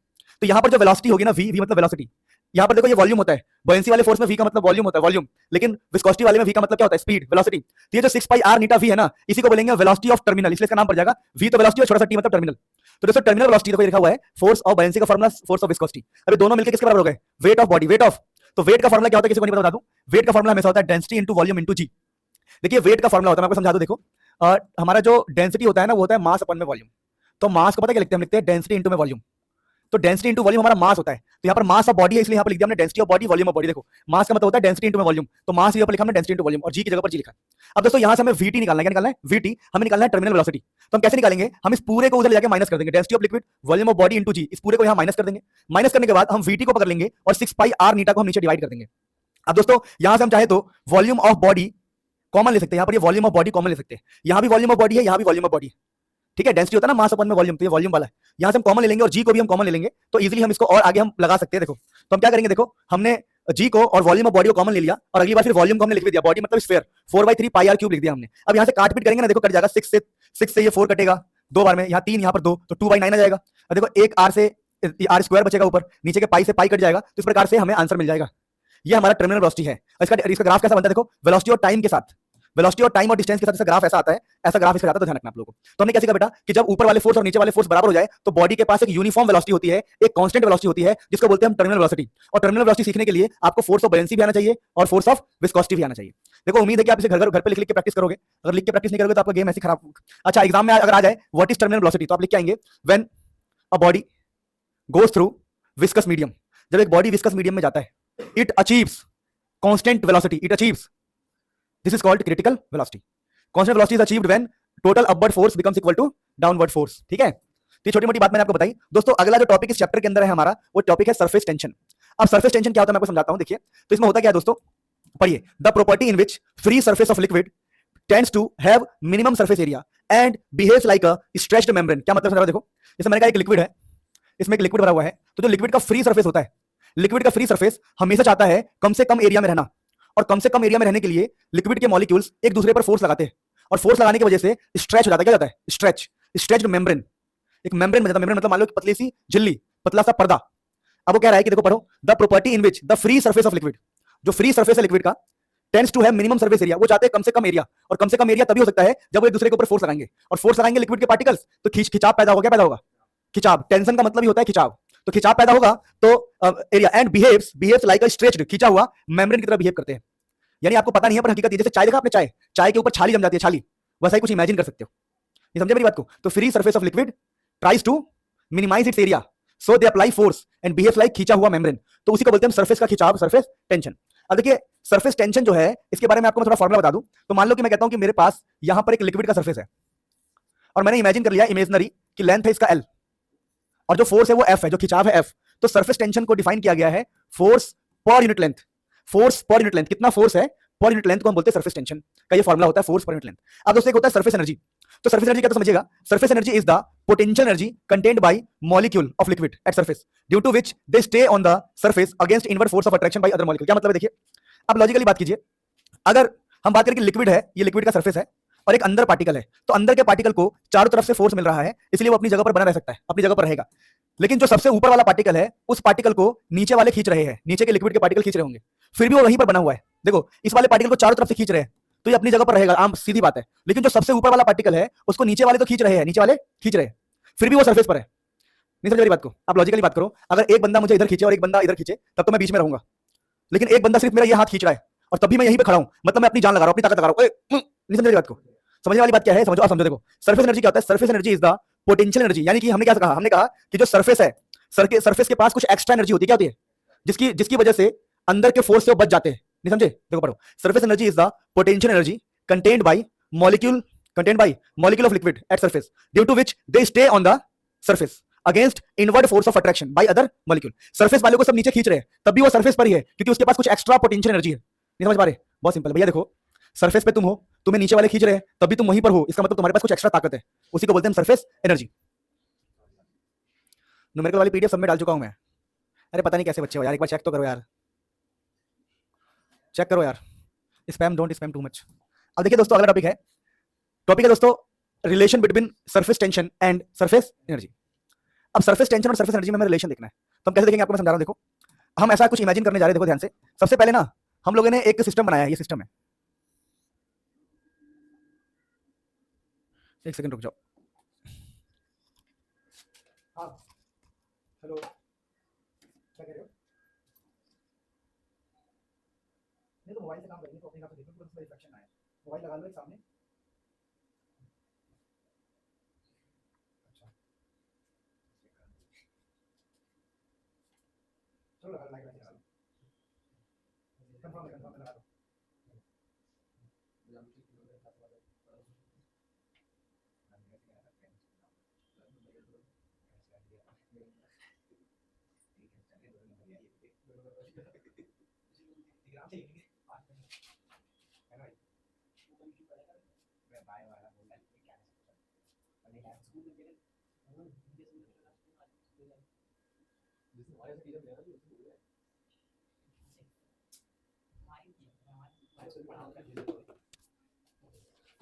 तो यहां पर जो वेलोसिटी होगी ना, v मतलब वेलोसिटी, यहां पर देखो ये वॉल्यूम होता है, बायंसी वाले फोर्स में v का मतलब वॉल्यूम होता है, वॉल्यूम, लेकिन विस्कोसिटी वाले में v का मतलब क्या होता है? Speed, velocity. तो ये जो 6 पाई r नीटा v है ना, इसी को बोलेंगे वेलोसिटी ऑफ टर्मिनल, इसलिए इसका नाम पड़ जाएगा v तो वेलोसिटी और छोटा सा t मतलब टर्मिनल। तो दोस्तों टर्मिनल वेलोसिटी देखो लिखा हुआ है फोर्स ऑफ बायंसी का फॉर्मूला फोर्स ऑफ विस्कोसिटी। अभी दोनों मिलकर किसके बराबर हो गए? Weight of body, weight of. तो वेट का फॉर्मूला क्या होता है किसी को नहीं बता दूं? वेट का फॉर्मूला हमेशा होता है density into volume into g। देखिए वेट का फॉर्मूला होता है, मैं आपको समझा दूं, देखो हमारा जो डेंसिटी होता है ना, वो होता है मास अपन में वॉल्यूम। तो मास को पता क्या लिखते हैं? हम लिखते हैं डेंसिटी इनटू में वॉल्यूम। तो डेंसिटी इनटू वॉल्यूम हमारा मास होता है, तो यहाँ पर मास ऑफ बॉडी है इसलिए यहाँ पर लिख दिया हमने density of body volume of body. देखो मास का मतलब होता है डेंसिटी इनटू में वॉल्यूम, तो मास यहाँ पर लिखा हमने डेंसिटी इनटू वॉल्यूम, और जी की जगह पर जी लिखा। अब दोस्तों यहाँ से हमें VT निकालना है। क्या निकालना है? VT हमें निकालना है टर्मिनल वेलोसिटी। तो हम कैसे निकालेंगे? हम इस पूरे को उधर जाके माइनस कर देंगे, density of liquid volume of body into G, इस पूरे को यहाँ माइनस कर देंगे। माइनस करने के बाद हम VT को पकड़ लेंगे और 6 पाई r नीटा को हम नीचे डिवाइड कर देंगे। अब दोस्तों यहाँ से हम चाहे तो वॉल्यूम ऑफ बॉडी कॉमन ले सकते हैं, यहाँ पर ये वॉल्यूम ऑफ बॉडी कॉमन ले सकते हैं, यहाँ भी वॉल्यूम ऑफ बॉडी है, यहाँ भी वॉल्यूम ऑफ बॉडी है, ठीक है। डेंसिटी होता है ना मास अपन में वॉल्यूम, तो ये वॉल्यूम वाला है, यहाँ से हम कॉमन ले लेंगे और जी को भी हम कॉमन ले लेंगे, तो इजीली हम इसको और आगे हम लगा सकते हैं। देखो तो हम क्या करेंगे, देखो हमने जी को और वॉल्यूम ऑफ बॉडी को कॉमन ले लिया, और अगली बार फिर वॉल्यूम को हमने लिख भी दिया, बॉडी मतलब स्फीयर 4/3 पाई r क्यूब लिख दिया हमने। अब यहाँ से काट पीट करेंगे ना, देखो कट जाएगा, 6 से ये 4 कटेगा 2 बार में, यहाँ 3 यहाँ पर 2, तो 2/9 आ जाएगा। और देखो एक r से r स्क्वायर बचेगा ऊपर, नीचे के पाई से पाई कट जाएगा, तो इस प्रकार से हमें आंसर मिल जाएगा। ये हमारा टर्मिनल वेलोसिटी है। इसका ग्राफ कैसा बनता है? देखो वेलोसिटी और टाइम के साथ, वेलोसिटी और टाइम और डिस्टेंस के साथ इसका ग्राफ ऐसा आता है, ऐसा ग्राफ इसका आता है, तो ध्यान रखना आप लोगों को। तो हमने कैसे कहा बेटा कि जब ऊपर वाले फोर्स और नीचे वाले फोर्स बराबर हो जाए तो बॉडी के पास एक यूनिफॉर्म वेलोसिटी होती है, एक कांस्टेंट वेलोसिटी होती है, जिसको बोलते हैं हम टर्मिनल वेलोसिटी। और टर्मिनल वेलोसिटी सीखने के लिए आपको फोर्स ऑफ बायंसी भी आना चाहिए और फोर्स ऑफ विस्कोसिटी भी आना चाहिए। देखो उम्मीद है कि आप इसे घर पे लिख के प्रैक्टिस करोगे। अगर लिख के प्रैक्टिस नहीं करोगे तो आपका गेम ऐसे खराब। अच्छा एग्जाम में अगर आ जाए व्हाट इज टर्मिनल वेलोसिटी, तो आप लिख के आएंगे when a body goes through viscous medium. जब एक बॉडी विस्कस मीडियम में जाता है, it achieves constant velocity, it achieves, this is called critical velocity. Constant velocity is achieved when total upward force becomes equal to downward force, ठीक है। तो छोटी मोटी बात मैंने आपको बताई। दोस्तों अगला जो टॉपिक इस चैप्टर के अंदर है हमारा, वो टॉपिक है सरफेस टेंशन। अब सरफेस टेंशन क्या होता है मैं आपको समझाता हूं। देखिए तो इसमें होता क्या है दोस्तों, पढ़िए, the property in which free surface of liquid tends to have minimum surface area and behaves like a stretched membrane. क्या मतलब है? देखो जैसे मैंने कहा एक लिक्विड है, इसमें एक लिक्विड भरा हुआ है, तो जो लिक्विड का फ्री सरफेस होता है, लिक्विड का फ्री सरफेस हमेशा चाहता है कम से कम एरिया में रहना, और कम से कम एरिया में रहने के लिए लिक्विड के मॉलिक्यूल्स एक दूसरे पर फोर्स लगाते हैं, और फोर्स लगाने की वजह से स्ट्रेच हो जाता है। क्या जाता है? स्ट्रेच्ड मेम्ब्रेन, एक मेम्ब्रेन में जाता है। मेम्ब्रेन मतलब मान लो पतली सी झिल्ली, पतला सा पर्दा। अब वो कह रहा है कि देखो पढ़ो, the property in which the free surface of liquid, जो फ्री सरफेस है लिक्विड का, tends to have minimum surface area, वो चाहते हैं कम से कम एरिया, और कम से कम एरिया तभी हो सकता है जब वो एक दूसरे के ऊपर फोर्स लगाएंगे, और फोर्स लगाएंगे लिक्विड के पार्टिकल्स, तो खिंचाव पैदा होगा। क्या पैदा होगा? खिंचाव। टेंशन का मतलब ही होता है खिंचाव, तो खिंचाव पैदा होगा तो area and behaves like a stretched, खिंचा हुआ मेम्ब्रेन की तरह बिहेव करते हैं। यानी आपको पता नहीं है पर हकीकत ये, जैसे चाय देखा आपने, चाय के ऊपर छाली जम जाती है, छाली, वैसा ही कुछ इमेजिन कर सकते हो। ये समझे मेरी बात को? तो free surface of liquid tries to minimize its area, so they apply force and behaves like खींचा हुआ मेम्ब्रेन, तो उसी को बोलते हैं सरफेस का खिंचाव, सरफेस टेंशन। अब देखिए सरफेस टेंशन जो है, इसके बारे में आपको मैं थोड़ा फॉर्मूला बता दूं। तो मान लो कि मैं कहता हूं कि मेरे पास यहां पर एक लिक्विड का सरफेस है, और मैंने इमेजिन कर लिया इमेजिनरी कि लेंथ है इसका L, और जो फोर्स है वो F है, जो खिंचाव है F। तो सरफेस टेंशन को डिफाइन किया गया है force per unit length, force per unit length, कितना फोर्स है पर यूनिट लेंथ को हम बोलते हैं सरफेस टेंशन का ये फॉर्मुला होता है, फोर्स पर यूनिट लेंथ। अब दोस्तों एक होता है सरफेस एनर्जी। तो सरफेस एनर्जी क्या, तो समझिएगा, surface energy is the potential energy contained by molecule of liquid at surface due to which they stay on the surface against inward force of attraction by other molecule. क्या मतलब है, देखिए अब logically बात कीजिए, अगर हम बात करें कि लिक्विड है, ये लिक्विड का सरफेस है और एक अंदर पार्टिकल है, तो अंदर के पार्टिकल को चारों तरफ से फोर्स मिल रहा है, इसलिए वो अपनी जगह पर बना रह सकता है, अपनी जगह पर रहेगा। लेकिन जो सबसे ऊपर वाला पार्टिकल है, उस पार्टिकल को नीचे वाले खींच रहे हैं, नीचे के लिक्विड के पार्टिकल खींच रहे होंगे, फिर भी वो वहीं पर बना हुआ है। देखो इस वाले पार्टिकल को चारों तरफ से खींच रहे हैं, तो ये अपनी जगह पर रहेगा, आम सीधी बात है। लेकिन जो सबसे ऊपर वाला पार्टिकल है, उसको नीचे वाले तो खींच रहे हैं, नीचे वाले खींच रहे हैं, फिर भी वो सरफेस पर है। नहीं समझ रही बात को? आप लॉजिकली बात करो, अगर एक बंदा मुझे इधर खींचे और एक बंदा इधर खींचे, तब तो मैं बीच में रहूंगा। लेकिन एक बंदा सिर्फ मेरा ये हाथ खींच रहा है और तभी मैं यहीं पे खड़ा हूं, मतलब मैं अपनी जान लगा रहा हूं, अपनी ताकत लगा रहा हूं। नहीं समझ रही बात को? समझने वाली बात क्या है, समझो, समझो। देखो सरफेस एनर्जी क्या होता है, surface energy is the potential energy, यानी कि हमने क्या कहा, हमने कहा कि जो सरफेस है, सरफेस के पास कुछ एक्स्ट्रा एनर्जी होती है, क्या होती है, जिसकी वजह से अंदर के फोर्स से वो बच जाते हैं। नहीं समझे? देखो पढ़ो, surface energy is the potential energy contained by molecule of liquid at surface due to which they stay on the surface against inward force of attraction by other molecule। Surface वाले को सब नीचे खींच रहे हैं, तब भी वो सरफेस पर ही है, क्योंकि उसके पास कुछ एक्स्ट्रा पोटेंशियल एनर्जी है। नहीं समझ पा रहे? बहुत सिंपल भैया, देखो सरफेस पे तुम हो, तुम्हें नीचे वाले खींच रहे हैं, तभी तुम वहीं पर हो, इसका मतलब तुम्हारे पास कुछ एक्स्ट्रा ताकत है, उसी को बोलते हैं सरफेस एनर्जी। न्यूमेरिकल वाली पीडीएफ सब में डाल चुका हूं मैं। अरे पता नहीं कैसे बच्चे हो यार, एक बार चेक तो करो यार, चेक करो यार, spam don't spam too much. अब देखिए दोस्तों, अगला टॉपिक है दोस्तों relation between surface tension and surface energy. अब सरफेस टेंशन और सरफेस एनर्जी में हमें रिलेशन देखना है, तो हम कैसे देखेंगे आपको मैं समझा रहा हूं। देखो हम ऐसा कुछ इमेजिन करने जा रहे हैं, देखो ध्यान से। सबसे पहले ना हम लोगों ने एक सिस्टम बनाया है, ये सिस्टम है, एक सेकंड रुक जाओ। हाँ हेलो, क्या कह रहे हो? नहीं तो मोबाइल से काम करेंगे तो अपने आप से देखो, तो रिफ्लेक्शन आए, मोबाइल लगा लो एक सामने। अच्छा चलो लगा लो, लाइट लगा लो, कंफर्म लगा दो।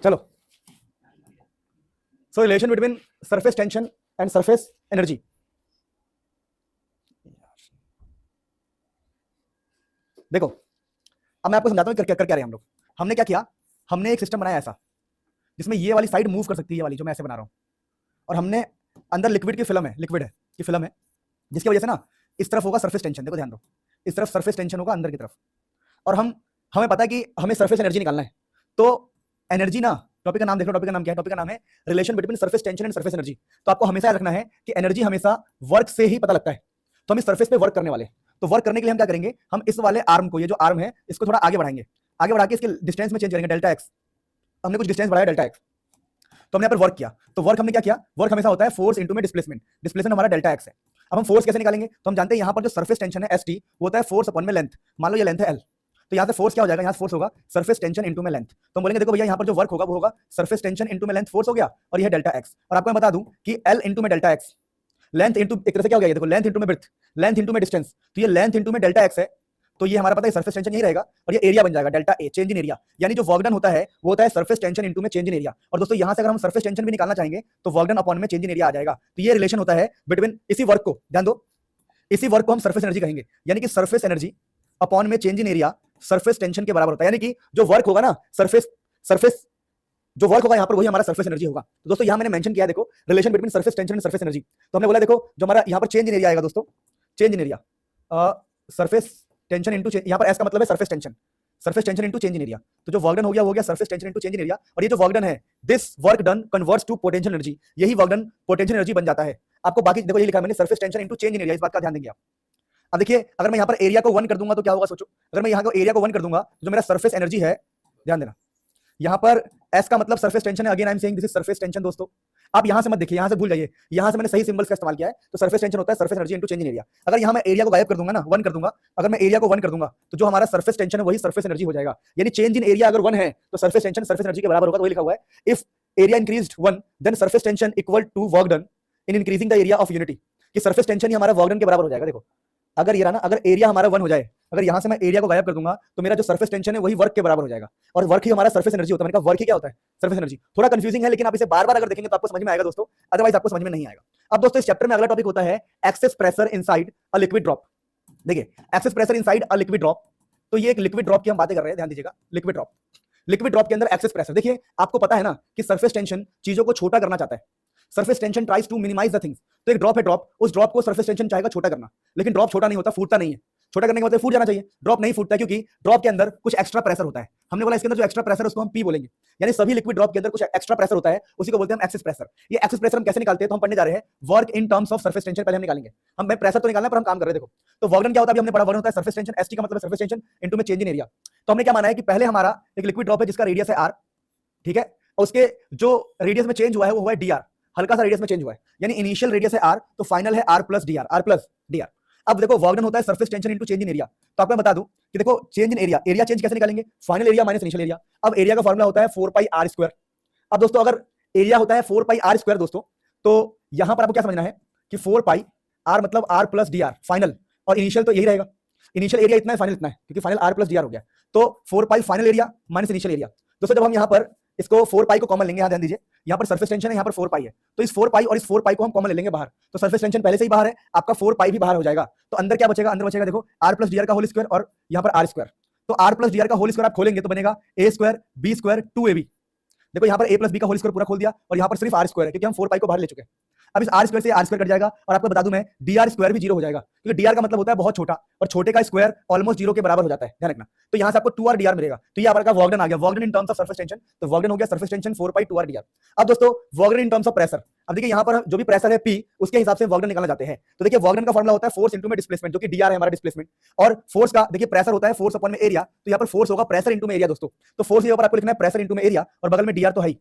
चलो, सो relation between surface tension and surface energy. देखो अब मैं आपको समझाता हूँ कर क्या रहे हैं हम लोग। हमने क्या किया, हमने एक सिस्टम बनाया ऐसा जिसमें ये वाली साइड मूव कर सकती है, ये वाली जो मैं ऐसे बना रहा हूँ, और हमने अंदर लिक्विड की फिल्म है, लिक्विड है की फिल्म है, जिसकी वजह से ना इस तरफ होगा सरफेस टेंशन। देखो ध्यान दो, इस तरफ सरफेस टेंशन होगा अंदर की तरफ, और हमें पता है कि हमें सरफेस एनर्जी निकालना है। तो एनर्जी ना, टॉपिक का नाम देख लो, टॉपिक का नाम क्या है, टॉपिक का नाम है relation between surface tension and surface energy. तो आपको हमेशा याद रखना है कि एनर्जी हमेशा वर्क से ही पता लगता है। तो हम इस सरफेस पे वर्क करने वाले, तो वर्क करने के लिए हम क्या करेंगे, हम इस वाले आर्म को, ये जो आर्म है, इसको थोड़ा आगे बढ़ाएंगे, आगे बढ़ा के इसके डिस्टेंस में चेंज करेंगे, डेल्टा एक्स। हमने कुछ डिस्टेंस बढ़ाया डेल्टा एक्स, तो हमने यहाँ पर वर्क किया। तो वर्क हमने क्या किया, वर्क हमेशा होता है फोर्स इंटू में डिस्प्लेसमेंट, डिस्प्लेसमेंट हमारा डेल्टा एक्स है। अब हम फोर्स कैसे निकालेंगे, तो हम जानते हैं यहाँ पर जो सरफेस टेंशन है एस टी, वो होता है फोर्स अपॉन में लेंथ। मान लो ये लेंथ है एल, तो यहाँ से फोर्स क्या हो जाएगा, यहाँ से फोर्स होगा सरफेस टेंशन इंटू में लेंथ। तो हम बोलेंगे देखो भैया यहाँ पर जो वर्क होगा वो होगा सरफेस टेंशन इंटू में लेंथ, फोर्स हो गया, और यह डेल्टा एक्स। और आपको मैं बता दूं कि एल इंटू में डेल्टा एक्स, लेंथ इंटू एक तरह से क्या हो गया, देखो लेंथ इंटू में ब्रेड्थ, लेंथ इंटू में डिस्टेंस, तो ये लेंथ इंटू में डेल्टा एक्स है। तो ये हमारा पता है सरफेस टेंशन यही रहेगा, और ये एरिया बन जाएगा delta A, change in area. यानी जो वर्क डन होता है वो होता है सरफेस टेंशन इंटू में चेंज इन एरिया। और दोस्तों यहाँ से अगर हम सरफेस टेंशन भी निकालना चाहेंगे तो वर्क डन अपॉन में चेंज इन एरिया आ जाएगा। तो ये रिलेशन होता है बिटवीन, इसी वर्क को ध्यान दो, इसी वर्क को हम सरफेस एनर्जी कहेंगे, यानी कि सरफेस एनर्जी अपॉन में change in area surface tension के बराबर होता है। यानी कि जो वर्क होगा ना, सरफेस जो वर्क होगा यहाँ पर वही हमारा सरफेस एनर्जी होगा। तो दोस्तों यहाँ मैंने मेंशन किया है, देखो relation between surface tension and surface energy. तो हमने बोला देखो जो हमारा यहाँ पर चेंज इन एरिया आएगा दोस्तों, change in area, surface tension into, यहाँ पर एस का मतलब है surface tension into change in area. तो जो वर्क डन हो गया वो हो गया surface tension into change in area. और ये जो वर्क डन है, this work done converts to potential energy, यही वर्क डन पोटेंशियल एनर्जी बन जाता है। आपको बाकी देखो ये लिखा है मैंने, surface tension into change in area, इस बात का ध्यान देंगे आप। अब देखिए अगर मैं यहाँ पर एरिया को 1 कर दूंगा तो क्या होगा, सोचो, अगर मैं यहाँ को एरिया को 1 कर दूंगा, जो मेरा सरफेस एनर्जी है, ध्यान देना, यहाँ पर एस का मतलब सरफेस टेंशन है, again I am saying this is surface tension दोस्तों, आप यहां से मत देखिए, यहां से भूल जाइए, यहां से मैंने सही सिंबल्स का इस्तेमाल किया है। तो सरफेस टेंशन होता है surface energy into change in area. अगर यहां मैं एरिया को गायब कर दूंगा ना, 1 कर दूंगा, अगर मैं एरिया को 1 कर दूंगा तो जो हमारा सरफेस टेंशन है वही सरफेस एनर्जी हो जाएगा। यानी चेंज इन एरिया अगर 1 है तो सरफेस टेंशन सरफेस एनर्जी के बराबर होगा। तो वही लिखा हुआ है, if area increased 1 then surface tension equal to work done in increasing the area of unity. कि सरफेस टेंशन ही हमारा वर्क डन के बराबर हो जाएगा। देखो अगर ये रहा ना, अगर एरिया हमारा 1 हो जाए, अगर यहां से मैं एरिया को गायब कर दूंगा तो मेरा जो सरफेस टेंशन है वही वर्क के बराबर हो जाएगा। और वर्क ही हमारा सरफेस एनर्जी होता है। मैंने कहा वर्क ही क्या होता है? Surface energy. थोड़ा कंफ्यूजिंग है, लेकिन आप इसे बार-बार अगर देखेंगे तो आपको समझ में आएगा दोस्तों, अदरवाइज आपको समझ में नहीं आएगा। अब दोस्तों इस चैप्टर में अगला टॉपिक होता है excess pressure inside a liquid drop. देखिए excess pressure inside a liquid drop, तो ये एक लिक्विड ड्रॉप की हम बातें कर रहे हैं, ध्यान दीजिएगा। लिक्विड ड्रॉप, लिक्विड ड्रॉप के अंदर एक्सेस प्रेशर। देखिए आपको पता है ना कि सरफेस टेंशन चीजों को छोटा करना चाहता है। Surface tension tries to minimize the things. तो एक ड्रॉप है, ड्रॉप, उस ड्रॉप को सरफेस टेंशन चाहेगा छोटा करना, लेकिन ड्रॉप छोटा नहीं होता, फूटता नहीं है। छोटा करने के मतलब फूट जाना चाहिए, ड्रॉप नहीं फूटता क्योंकि ड्रॉप के अंदर कुछ एक्स्ट्रा प्रेशर होता है। हमने बोला इसके अंदर जो एक्स्ट्रा प्रेशर है उसको हम पी बोलेंगे। यानी सभी लिक्विड ड्रॉप के अंदर कुछ एक्स्ट्रा प्रेशर होता है, उसी को बोलते हैं हम एक्सेस प्रेशर। ये एक्सेस प्रेशर हम कैसे निकालते हैं तो हम पढ़ने जा रहे हैं work in terms of surface tension. पहले हम निकालेंगे, हम मैं प्रेशर तो निकालना है पर हम काम कर रहे हैं। देखो तो वर्क डन क्या होता है, अभी हमने पढ़ा, वर्क होता है सरफेस टेंशन, एसटी का मतलब सरफेस टेंशन इनटू में चेंज इन एरिया। तो हमने क्या माना है कि पहले हमारा एक लिक्विड ड्रॉप है जिसका रेडियस है आर, ठीक है, और उसके जो रेडियस में चेंज हुआ है वो हुआ है डी आर, हल्का सा रेडियस में चेंज हुआ है। यानी इनिशियल रेडियस है आर, तो फाइनल है R plus D R, R plus D R. अब देखो वर्क डन होता है surface tension into change in area. तो आपको मैं बता दूं कि देखो change in area, area change कैसे निकालेंगे, final area minus initial area. अब एरिया का फॉर्मूला होता है 4 पाई आर स्क्वायर। अब दोस्तों अगर एरिया होता है 4 पाई आर स्क्वायर दोस्तों, तो यहां पर आपको क्या समझना है कि 4 पाई आर मतलब R plus D R final, और इनिशियल तो यही रहेगा। इनिशियल एरिया इतना है, फाइनल इतना है, क्योंकि final R plus D R हो गया। तो 4 pi final area minus initial area. दोस्तों जब हम यहां पर इसको 4 पाई को कॉमन लेंगे, यहां ध्यान दीजिए, यहां पर सरफेस टेंशन है, यहां पर 4 पाई है, तो इस 4 पाई और इस 4 पाई को हम कॉमन ले लेंगे बाहर, तो सरफेस टेंशन पहले से ही बाहर है, आपका 4 पाई भी बाहर हो जाएगा। तो अंदर क्या बचेगा, अंदर बचेगा देखो आर प्लस डी आर का होल स्क्वायर और यहां पर आर स्क्वायर। तो आर प्लस डी आर का होल स्क्वायर आप खोलेंगे तो बनेगा ए स्क्वायर बी स्क्वायर 2ab। देखो यहां पर a प्लस बी का होल स्क्वायर पूरा खोल दिया और यहां पर सिर्फ आर स्क्वायर है, क्योंकि हम 4 पाई को बाहर ले चुके हैं। अब इस आर स्क्वायर से आर स्क्वायर कट जाएगा, और आपको बता दूं मैं डी आर स्क्वायर भी 0 हो जाएगा, क्योंकि डी आर का मतलब होता है बहुत छोटा, और छोटे का स्क्वायर ऑलमोस्ट 0 के बराबर हो जाता है, ध्यान रखना। तो यहां से आपको 2r डी आर मिलेगा। तो ये आपका वर्क डन आ गया, work done in terms of surface tension. तो वर्क डन हो गया सरफेस टेंशन 4 पाई 2r डी आर। अब दोस्तों work done in terms of pressure, अब देखिए यहां पर जो भी प्रेशर है P, उसके हिसाब से वर्क डन निकालना चाहते हैं। तो देखिए वर्क डन का फॉर्मूला होता है फोर्स इनटू में डिस्प्लेसमेंट, जो कि dr है हमारा डिस्प्लेसमेंट, और फोर्स का देखिए प्रेशर होता है फोर्स अपॉन में एरिया। तो यहां पर फोर्स होगा प्रेशर इनटू में एरिया दोस्तों। तो फोर्स यहां पर आपको लिखना है प्रेशर इनटू में एरिया, और बगल में dr तो है ही।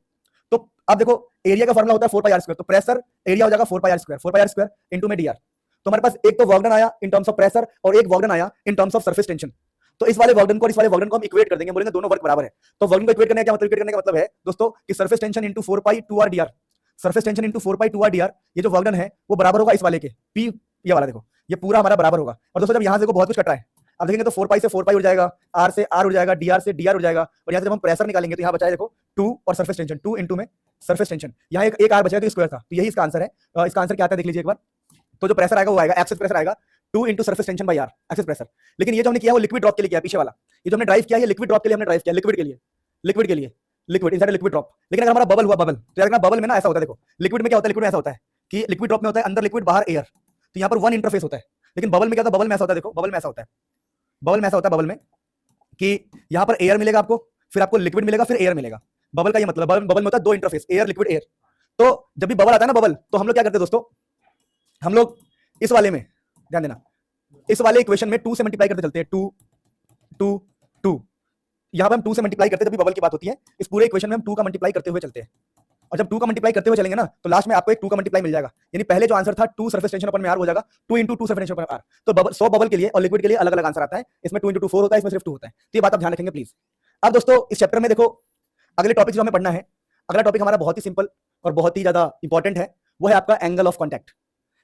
तो अब देखो एरिया का फॉर्मूला होता है 4 पाई आर स्क्वायर, तो प्रेशर एरिया हो जाएगा 4 pi R square, 4 pi R square into में dr। तो हमारे पास एक तो वर्क डन आया इन टर्म्स ऑफ प्रेशर और एक वर्क डन आया in terms of surface tension. तो इस वाले वर्क डन को और इस वाले वर्क डन को हम इक्वेट कर देंगे, बोलेंगे दोनों वर्क बराबर है। तो वर्क डन को इक्वेट करने का क्या मतलब, इक्वेट करने का मतलब है दोस्तों कि सरफेस टेंशन इनटू 4 पाई 2r dr, surface tension into 4 पाई 2r dr, ये जो वर्क डन है वो बराबर होगा इस वाले के P, ये वाला देखो ये पूरा हमारा बराबर होगा। और दोस्तों जब यहां से देखो बहुत कुछ कट रहा है, अब देखेंगे तो 4 पाई से 4 पाई उड़ जाएगा, r से r उड़ जाएगा, dr से dr उड़ जाएगा, और यहां से जब हम प्रेशर निकालेंगे तो यहां बचा है देखो 2 और सरफेस टेंशन 2 इनटू में सरफेस टेंशन, यहां एक r बचेगा तो स्क्वायर था। तो यही इसका आंसर है। इसका आंसर क्या आता है देख लीजिए एक बार। तो जो प्रेशर आएगा वो आएगा एक्सेस प्रेशर आएगा 2 into surface tension by r, excess pressure. लेकिन ये जो हमने किया वो लिक्विड ड्रॉप के लिए किया, पीछे वाला ये जो हमने ड्राइव किया ये लिक्विड ड्रॉप के लिए हमने ड्राइव किया, लिक्विड के लिए, लिक्विड के लिए, लिक्विड इनसाइड लिक्विड ड्रॉप। लेकिन अगर हमारा बबल हुआ, बबल तो यार बबल में ना ऐसा होता है, देखो लिक्विड में क्या होता है, लिक्विड में ऐसा होता है कि लिक्विड ड्रॉप में होता है अंदर लिक्विड बाहर एयर, तो यहाँ पर वन इंटरफेस होता है। लेकिन बबल में क्या होता है, बबल में ऐसा होता है, देखो बबल में ऐसा होता है, बबल में ऐसा होता है, बबल में कि यहाँ पर एयर मिलेगा आपको, फिर आपको लिक्विड मिलेगा, फिर एयर मिलेगा। बबल का ये मतलब, बबल में होता है दो इंटरफेस, एयर लिक्विड एयर। तो जब भी बबल आता है ना बबल, तो हम लोग क्या करते हैं दोस्तों, हम लोग इस वाले में ध्यान देना, इस वाले इक्वेशन में 2 से मल्टीप्लाई करते चलते हैं, 2 2 2, यहां पे हम 2 से मल्टीप्लाई करते हैं, जब भी बबल की बात होती है इस पूरे इक्वेशन में हम 2 का मल्टीप्लाई करते हुए चलते हैं। और जब 2 का मल्टीप्लाई करते हुए चलेंगे ना तो लास्ट में आपको एक 2 का मल्टीप्लाई मिल जाएगा। यानी पहले जो आंसर था 2 सरफेस टेंशन अपन में आर हो जाएगा 2 into 2 surface tension upon R. तो बबल 100 बबल के लिए और लिक्विड के लिए अलग अलग आंसर आता है, इसमें 2 इंटू 2 4 होता है, इसमें सिर्फ 2 होता है। तो ये बात आप ध्यान रखेंगे प्लीज। अब दोस्तों इस चैप्टर में देखो अगले टॉपिक जो हमें पढ़ना है, अगला टॉपिक हमारा बहुत ही सिंपल और बहुत ही ज्यादा इंपॉर्टेंट है, वो है आपका एंगल ऑफ कॉन्टैक्ट।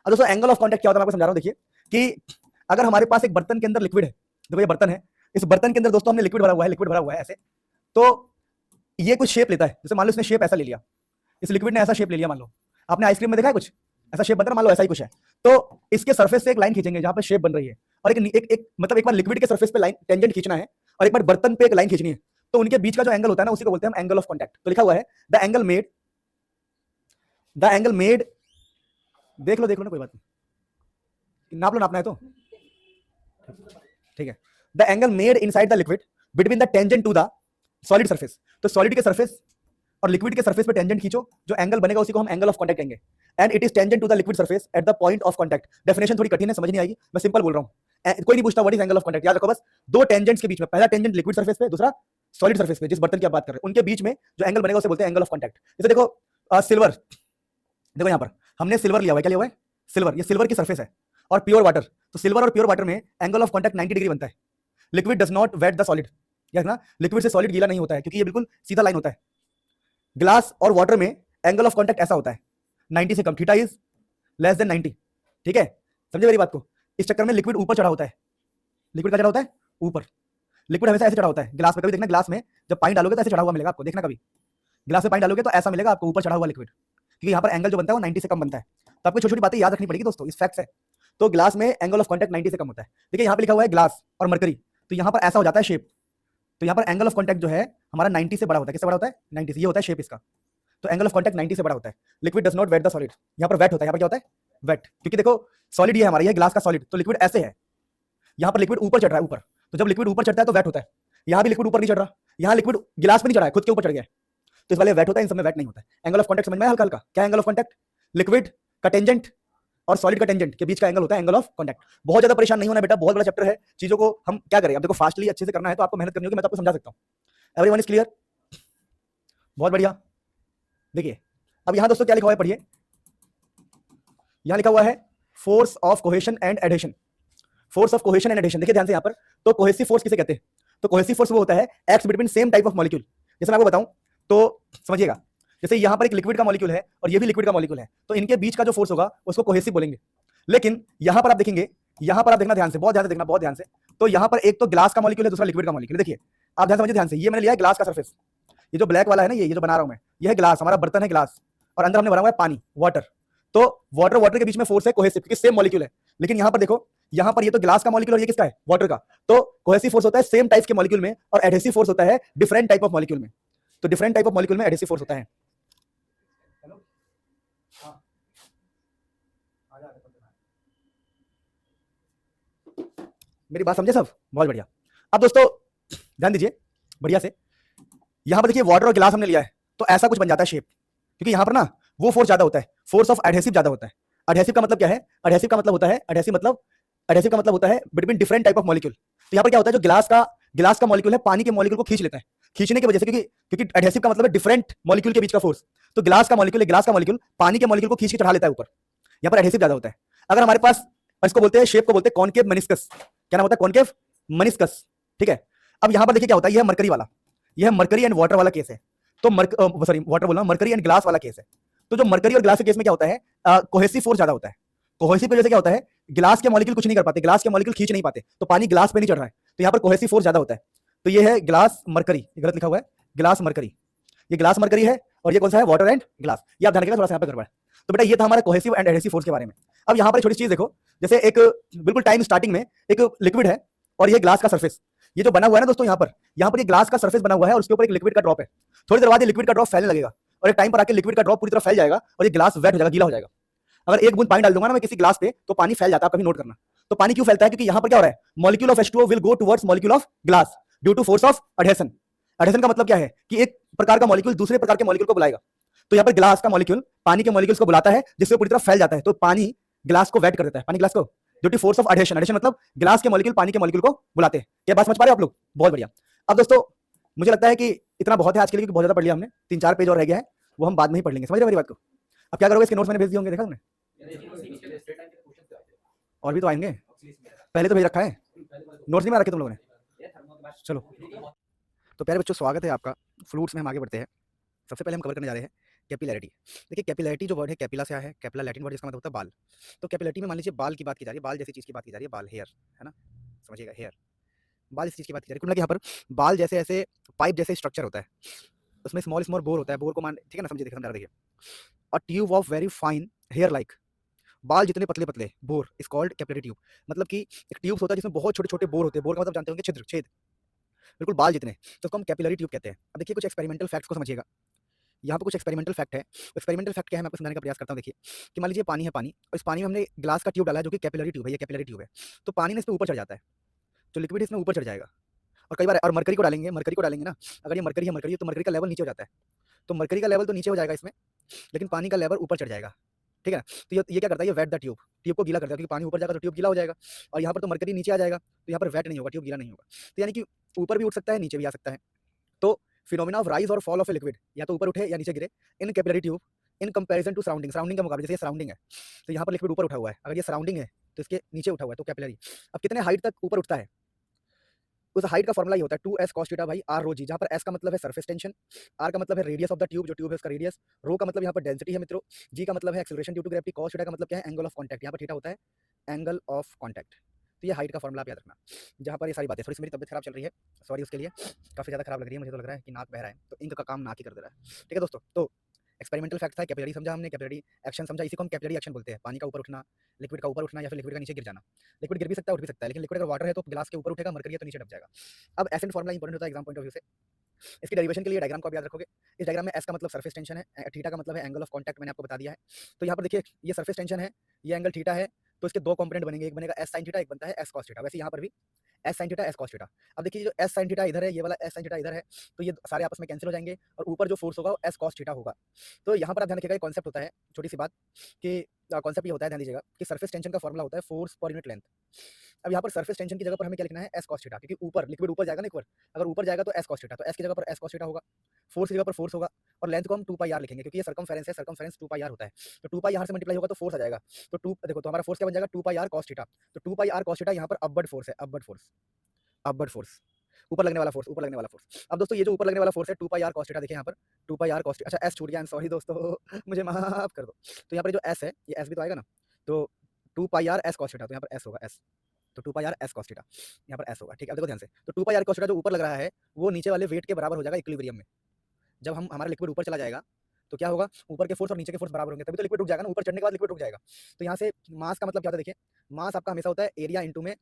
अब दोस्तों एंगल ऑफ कॉन्टैक्ट क्या होता है मैं आपको समझा रहा हूं। देखिए कि अगर हमारे पास एक बर्तन के अंदर लिक्विड है, देखो ये बर्तन है, इस बर्तन के अंदर दोस्तों हमने लिक्विड भरा हुआ है, लिक्विड भरा हुआ है ऐसे, तो ये कुछ शेप लेता है। जैसे मान लो इसने शेप ऐसा ले लिया, इस लिक्विड ने ऐसा शेप ले लिया, मान लो आपने आइसक्रीम में देखा है कुछ ऐसा शेप बनता है, मान लो ऐसा ही कुछ है। तो इसके सरफेस से एक लाइन खींचेंगे जहां पे शेप बन रही है, और एक मतलब एक बार लिक्विड के सरफेस पे लाइन टेंजेंट खींचना है और एक बार बर्तन पे एक लाइन खींचनी है, तो उनके बीच का जो एंगल होता है ना उसी को बोलते हैं हम एंगल ऑफ कॉन्टैक्ट। तो लिखा हुआ है द एंगल मेड, देख लो ना कोई बात नहीं, नाप लो, नापना है तो ठीक है। The angle made inside the liquid between the tangent to the solid surface. तो सॉलिड के सरफेस और लिक्विड के सरफेस पे टेंजेंट खींचो, जो एंगल बनेगा उसी को हम एंगल ऑफ कॉन्टैक्ट कहेंगे। And it is tangent to the liquid surface at the point of contact. Definition थोड़ी कठिन है, समझ नहीं आएगी, मैं सिंपल बोल रहा हूं, कोई नहीं पूछता what is angle of contact. याद रखो बस दो टेंजेंट्स के बीच में, पहला टेंजेंट लिक्विड सरफेस पे, दूसरा सॉलिड सरफेस पे, जिस बर्तन की आप बात कर रहे हैं उनके बीच में जो एंगल बनेगा उसे बोलते हैं एंगल ऑफ कॉन्टैक्ट। जैसे देखो सिल्वर, देखो यहाँ पर हमने सिल्वर लिया हुआ है, क्या लिया हुआ है? सिल्वर। ये सिल्वर की सरफेस है और प्योर वाटर, तो सिल्वर और प्योर वाटर में एंगल ऑफ कॉन्टैक्ट 90 डिग्री बनता है। Liquid does not wet the solid, याद ना, लिक्विड से सॉलिड गीला नहीं होता है क्योंकि ये बिल्कुल सीधा लाइन होता है। ग्लास और वाटर में एंगल ऑफ कॉन्टैक्ट ऐसा होता है 90 से कम, थीटा इज लेस देन 90, ठीक है, समझे मेरी बात को? इस चक्कर में लिक्विड ऊपर चढ़ा होता है। लिक्विड का चढ़ा होता है ऊपर, लिक्विड हमेशा ऐसे चढ़ा होता है। ग्लास में कभी देखना, ग्लास में जब पानी डालोगे तो ऐसे चढ़ा हुआ मिलेगा आपको, देखना कभी ग्लास में पानी डालोगे तो ऐसा मिलेगा आपको, ऊपर चढ़ा हुआ लिक्विड, क्योंकि यहाँ पर एंगल जो बनता है वो 90 से कम बनता है। तो आपको छोटी छोटी बातें याद रखनी पड़ेगी दोस्तों, इस फैक्ट है। तो ग्लास में एंगल ऑफ कॉन्टैक्ट 90 से कम होता है। देखिए यहाँ पे लिखा हुआ है ग्लास और मरकरी, तो यहाँ पर ऐसा हो जाता है शेप, तो यहाँ पर एंगल ऑफ कॉन्टैक्ट जो है हमारा 90 से बड़ा होता है। किससे बड़ा होता है? 90 से। ये होता है शेप इसका, तो एंगल ऑफ कॉन्टैक्ट 90 से बड़ा होता है। Liquid does not wet the solid, यहाँ पर वेट होता है। यहाँ पर क्या होता है? वेट, क्योंकि देखो सॉलिड ये है हमारा, ये ग्लास का सॉलिड, तो लिक्विड ऐसे है, यहाँ पर लिक्विड ऊपर चढ़ रहा है ऊपर, तो जब लिक्विड ऊपर चढ़ता है तो वेट होता है। यहाँ भी लिक्विड ऊपर नहीं चढ़ रहा, यहाँ लिक्विड गिलास में नहीं चढ़ा है, खुद के ऊपर चढ़ गया है, तो इस वाले वेट होता है, इन सब में वेट नहीं होता है। एंगल ऑफ कॉन्टैक्ट समझ में हल्का हल्का? क्या एंगल ऑफ कॉन्टैक्ट? लिक्विड का टेंजेंट और सॉलिड का टेंजेंट के बीच का एंगल होता है एंगल ऑफ कॉन्टैक्ट। बहुत ज्यादा परेशान नहीं होना बेटा, बहुत बड़ा चैप्टर है, चीजों को हम क्या करें, अब देखो फास्टली अच्छे से करना है तो आपको मेहनत करनी होगी, मैं तो आपको समझा सकता हूँ। Everyone is clear? बहुत बढ़िया। देखिए अब यहाँ दोस्तों क्या लिखा हुआ है, पढ़िए। यहाँ लिखा हुआ है force of cohesion and adhesion. Force of cohesion and adhesion, देखिए ध्यान से यहाँ पर। तो कोहेसिव फोर्स किसे कहते हैं? तो कोहेसिव फोर्स वो होता है act between same type of molecule. जैसे मैं आपको बताऊं तो समझिएगा, जैसे यहाँ पर एक लिक्विड का मॉलिक्यूल है और ये भी लिक्विड का मॉलिक्यूल है, तो इनके बीच का जो फोर्स होगा उसको कोहेसिव बोलेंगे। लेकिन यहाँ पर आप देखेंगे, यहाँ पर आप देखना ध्यान से, बहुत ध्यान से देखना, बहुत ध्यान से। तो यहाँ पर एक तो ग्लास का मॉलिक्यूल है, दूसरा लिक्विड का मॉलिक्यूल है। देखिए आप ध्यान से समझिए, ध्यान से। ये मैंने लिया है ग्लास का सरफेस, ये जो ब्लैक वाला है ना, ये जो बना रहा हूं मैं, ये है ग्लास, हमारा बर्तन है ग्लास, और अंदर हमने भरा हुआ है पानी, वाटर। तो वाटर वाटर के बीच में फोर्स है कोहेसिव, क्योंकि सेम मॉलिक्यूल है। लेकिन यहाँ पर देखो, यहाँ पर ये तो ग्लास का मॉलिक्यूल और ये किसका है? वाटर का। तो कोहेसिव फोर्स होता है सेम टाइप के मॉलिक्यूल में, और एडहेसिव फोर्स होता है डिफरेंट टाइप ऑफ मॉलिक्यूल में। तो डिफरेंट टाइप ऑफ मॉलिक्यूल में एडहेसिव फोर्स होता है। मेरी बात समझे सब? बहुत बढ़िया। अब दोस्तों ध्यान दीजिए बढ़िया से, यहां पर देखिए वाटर और गिलास हमने लिया है, तो ऐसा कुछ बन जाता है शेप, क्योंकि यहां पर ना वो फोर्स ज्यादा होता है, फोर्स ऑफ एडहेसिव ज्यादा होता है। एडहेसिव का मतलब क्या है? एडहेसिव का मतलब होता है, एडहेसिव का मतलब होता है between different type of molecule. तो यहाँ पर क्या होता है, जो गिलास का मॉलिक्यूल है पानी के मॉलिक्यूल को खींच लेता है, खींचने की वजह से, क्योंकि एडहेसिव का मतलब है डिफरेंट मॉलिक्यूल के बीच का फोर्स। तो गिलास का मॉलिक्यूल पानी के मॉलिक्यूल को खींच के चढ़ा लेता है ऊपर, यहाँ पर एडहेसिव ज्यादा होता है। अगर हमारे पास, इसको बोलते हैं, शेप को बोलते हैं कॉनकेव मेनिस्कस। क्या नाम होता है? कॉनकेव मेनिस्कस, ठीक है। अब यहाँ पर देखिए क्या होता है, यह मरकरी वाला, यह मरकरी एंड वाटर वाला केस है। तो वाटर बोलना, मरकरी एंड ग्लास वाला केस है। तो जो मरकरी और ग्लास के केस में क्या होता है, कोहेसिव फोर्स ज्यादा होता है। कोहेसिव की वजह से क्या होता है, गिलास के मॉलिक्यूल कुछ नहीं कर पाते, ग्लास के मॉलिक्यूल खींच नहीं पाते, तो पानी ग्लास पे नहीं चढ़ रहा है, तो यहाँ पर कोहेसिव फोर्स ज्यादा होता है। तो ये है ग्लास मरकरी, गलत लिखा हुआ है, ग्लास मरकरी, ये ग्लास मरकरी है, और ये कौन सा है? Water and glass. ये आप ध्यान रखिएगा, थोड़ा सा यहाँ पे गड़बड़ है। तो बेटा ये था हमारा कोहेसिव एंड एडहेसिव फोर्स के बारे में। अब यहाँ पर छोटी चीज देखो, जैसे एक बिल्कुल टाइम स्टार्टिंग में एक लिक्विड है और ये ग्लास का सरफेस, ये जो बना हुआ है ना दोस्तों, यहाँ पर ये ग्लास का सरफेस बना हुआ है और उसके ऊपर एक लिक्विड का ड्रॉप है। थोड़ी देर बाद ये लिक्विड का ड्रॉप फैलने लगेगा, और एक टाइम पर आके लिक्विड का ड्रॉप पूरी तरह फैल जाएगा और ये ग्लास वेट हो जाएगा, गीला हो जाएगा। अगर एक बूंद पानी डाल दूंगा ना मैं किसी ग्लास पे, तो पानी फैल जाता है, आप कभी नोट करना। तो पानी क्यों फैलता है? क्योंकि यहाँ पर क्या हो रहा है, molecule of H2O will go towards molecule of glass due to force of adhesion. Adhesion का मतलब क्या है कि एक प्रकार का मॉलिक्यूल दूसरे प्रकार के मॉलिक्यूल को बुलाएगा। तो यहाँ पर ग्लास का मॉलिक्यूल पानी के मॉलिक्यूल्स को बुलाता है, जिससे पूरी तरह फैल जाता है, तो पानी ग्लास को वेट कर देता है, पानी ग्लास को, due to force of adhesion. Adhesion मतलब ग्लास के मॉलिक्यूल पानी के मॉलिक्यूल को बुलाते हैं। क्या बात समझ पा रहे हो आप लोग? बहुत बढ़िया। अब दोस्तों मुझे लगता है कि इतना बहुत है आज के लिए, क्योंकि बहुत ज्यादा पढ़ लिया हमने, 3-4 पेज और रह गया है, वो हम बाद में ही पढ़ लेंगे। समझ रहे मेरी बात को? अब क्या करोगे, इसके नोट्स मैंने भेज दिए होंगे, देखा तुमने? और भी तो आएंगे, पहले तो भेज रखा है, नोट्स नहीं में रखे तुम लोगों ने? चलो तो प्यारे बच्चों, स्वागत है आपका। फ्लूइड्स में हम आगे बढ़ते हैं। सबसे पहले हम कवर करने जा रहे हैं कैपिलैरिटी। देखिए कैपिलैरिटी जो वर्ड है, कैपिला से आया है, कैपिला लैटिन वर्ड जिसका मतलब होता है बाल। तो कैपिलैरिटी में मान लीजिए बाल की बात की जा रही है, बाल जैसी चीज़ की बात की जा रही है, बाल, हेयर, है ना, समझिएगा, हेयर, बाल इस चीज़ की बात की जा रही है। कुल मिला के यहाँ पर बाल जैसे ऐसे पाइप जैसे स्ट्रक्चर होता है, उसमें स्मॉल स्मॉल बोर होता है, बोर को मान, ठीक है ना, समझिए, देखिए और tube of very fine hair like, बाल जितने पतले पतले, bore is called capillary tube. मतलब कि एक ट्यूब होता है जिसमें बहुत छोटे छोटे बोर होते हैं, बोर का मतलब जानते होंगे छिद्र, छेद, बिल्कुल बाल जितने, तो उसको हम कैपिलरी ट्यूब कहते हैं। अब देखिए कुछ एक्सपेरिमेंटल फैक्ट्स को समझिएगा। यहाँ पे कुछ एक्सपेरिमेंटल फैक्ट है। एक्सपेरिमेंटल फैक्ट क्या है, मैं आपको समझाने का प्रयास करता हूँ। देखिए कि मान लीजिए पानी है, पानी, और इस पानी में हमने ग्लास का ट्यूब डाला है जो कि कैपिलरी ट्यूब है, ये कैपिलरी ट्यूब है। तो पानी ने इस पर ऊपर चढ़ जाता है, तो लिक्विड इसमें ऊपर चढ़ जाएगा। और कई बार और मरकरी को डालेंगे, ना, अगर ये मरकरी है, तो मरकरी का लेवल नीचे हो जाता है, तो मरकरी का लेवल तो नीचे हो जाएगा इसमें, लेकिन पानी का लेवल ऊपर चढ़ जाएगा, ठीक है ना। तो ये क्या करता है, ये वेट द ट्यूब, ट्यूब को गीला कर देगा, क्योंकि पानी ऊपर जाएगा तो ट्यूब गीला हो जाएगा, और यहाँ पर तो मरकरी नीचे आ जाएगा, तो यहाँ पर वेट नहीं होगा, ट्यूब गीला नहीं होगा। तो यानी कि ऊपर भी उठ सकता है, नीचे भी आ सकता है। तो फिनोमेना ऑफ राइज और फॉल ऑफ ए लिक्विड, या तो ऊपर उठे या नीचे गिरे in capillary tube in comparison to surrounding, surrounding के मुकाबले, जैसे ये सराउंडिंग है तो यहाँ पर लिक्विड ऊपर उठा हुआ है, अगर ये सराउंडिंग है तो इसके नीचे उठा हुआ है, तो कैपिलरी अब कितने हाइट तक ऊपर उठता है, उस हाइट का फॉर्मूला ये होता है 2s cos थीटा भाई r रो जी, जहाँ पर s का मतलब है सरफेस टेंशन, r का मतलब है रेडियस ऑफ द ट्यूब, जो ट्यूब है उसका रेडियस, रो का मतलब यहाँ पर डेंसिटी है मित्रों, g का मतलब है acceleration due to gravity, cos theta का मतलब क्या है, एंगल ऑफ कांटेक्ट, यहाँ पर थीटा होता है एंगल ऑफ कांटेक्ट। तो ये हाइट का फॉर्मूला आप याद रखना। जहाँ पर ये सारी बातें, थोड़ी सी मेरी तबियत खराब चल रही है, सॉरी उसके लिए, काफ़ी ज़्यादा खराब लग रही है, मुझे तो लग रहा है कि नाक बह रहा है, तो इंक का काम नाक ही कर दे रहा है। ठीक है दोस्तों, तो एक्सपेरिमेंटल फैक्ट था, कैपिलरी समझा हमने, कैपिलरी एक्शन समझा, इसी को हम कैपिलरी एक्शन बोलते हैं, पानी का ऊपर उठना, लिक्विड का ऊपर उठना या फिर लिक्विड का नीचे गिर जाना। लिक्विड गिर भी सकता है, उठ भी सकता है, लेकिन लिक्विड अगर वाटर है तो गिलास के ऊपर उठेगा, मरकरी है तो नीचे दब जाएगा। अब एसेंट फॉर्मूला इंपॉर्टेंट होता है एग्जाम पॉइंट ऑफ व्यू से, इसकी डेरिवेशन के लिए डायग्राम को आप याद रखोगे। इस डायग्राम में एस का मतलब सरफेस टेंशन है, थीटा का मतलब है एंगल ऑफ कांटेक्ट, मैंने आपको बता दिया है। तो यहाँ पर देखिए ये सरफेस टेंशन है, ये एंगल थीटा है, तो इसके दो कंपोनेंट बनेंगे, एक बनेगा एस साइन थीटा, एक बनता है एस कॉस थीटा। वैसे यहाँ पर भी S sine theta S cos theta. अब देखिए जो एस साइन थीटा इधर है, ये वाला एस साइन थीटा इधर है, तो ये सारे आपस में कैंसिल हो जाएंगे और ऊपर जो फोर्स होगा वो एस कॉस थीटा होगा। तो यहाँ पर आप ध्यान रखिएगा, कॉन्सेप्ट होता है, छोटी सी बात कि कॉन्सेप्ट ये होता है, ध्यान दीजिएगा कि सरफेस टेंशन का फॉर्मूला होता है फोर्स पर यूनिट लेंथ। अब यहाँ पर सरफेस टेंशन की जगह पर हमें क्या लिखना है, एस कॉस थीटा, क्योंकि ऊपर लिक्विड ऊपर जाएगा ना एक बार, अगर ऊपर जाएगा तो एस कॉस थीटा, तो एस की जगह पर एस कॉस थीटा होगा, फोर्स की जगह पर फोर्स होगा, और लेंथ को हम 2 पाई आर लिखेंगे, क्योंकि ये सर्कमफेरेंस है, सर्कमफेरेंस 2 पाई आर होता है, तो 2 पाई यहाँ से मल्टीप्लाई होगा तो फोर्स आ जाएगा, तो 2 देखो, तो हमारा फोर्स क्या बन जाएगा, 2 पाई आर कॉस थीटा, तो 2 पाई आर कॉस थीटा यहाँ पर अपवर्ड फोर्स है, अपवर्ड फोर्स, अपवर्ड फोर्स, ऊपर लगने वाला फोर्स, ऊपर लगने वाला फोर्स। अब दोस्तों ये जो ऊपर लगने वाला फोर्स है 2 पाई आर कॉस थीटा, देखिए यहाँ पर 2 पाई आर कॉस, अच्छा एस छूट गया, आई एम सॉरी दोस्तों मुझे माफ कर दो। तो यहाँ पर जो एस है, ये एस भी तो आएगा ना, तो 2 पाई आर एस कॉस थीटा, तो यहाँ पर एस होगा एस, तो 2 पाई आर एस कॉस थीटा यहाँ पर एस होगा। ठीक है, अब देखो ध्यान से, तो 2 पाई आर कॉस थीटा जो ऊपर लग रहा है वो नीचे वाले वेट के बराबर हो जाएगा इक्विलिब्रियम में। जब हम हमारा लिक्विड ऊपर चला जाएगा तो क्या होगा, ऊपर के फोर्स और नीचे के फोर्स बराबर होंगे, तभी तो लिक्विड रुक जाएगा ना, ऊपर चढ़ने के बाद लिक्विड रुक जाएगा। तो यहाँ से मास का मतलब क्या होता है, देखिए मास आपका हमेशा होता है एरिया इंटू में,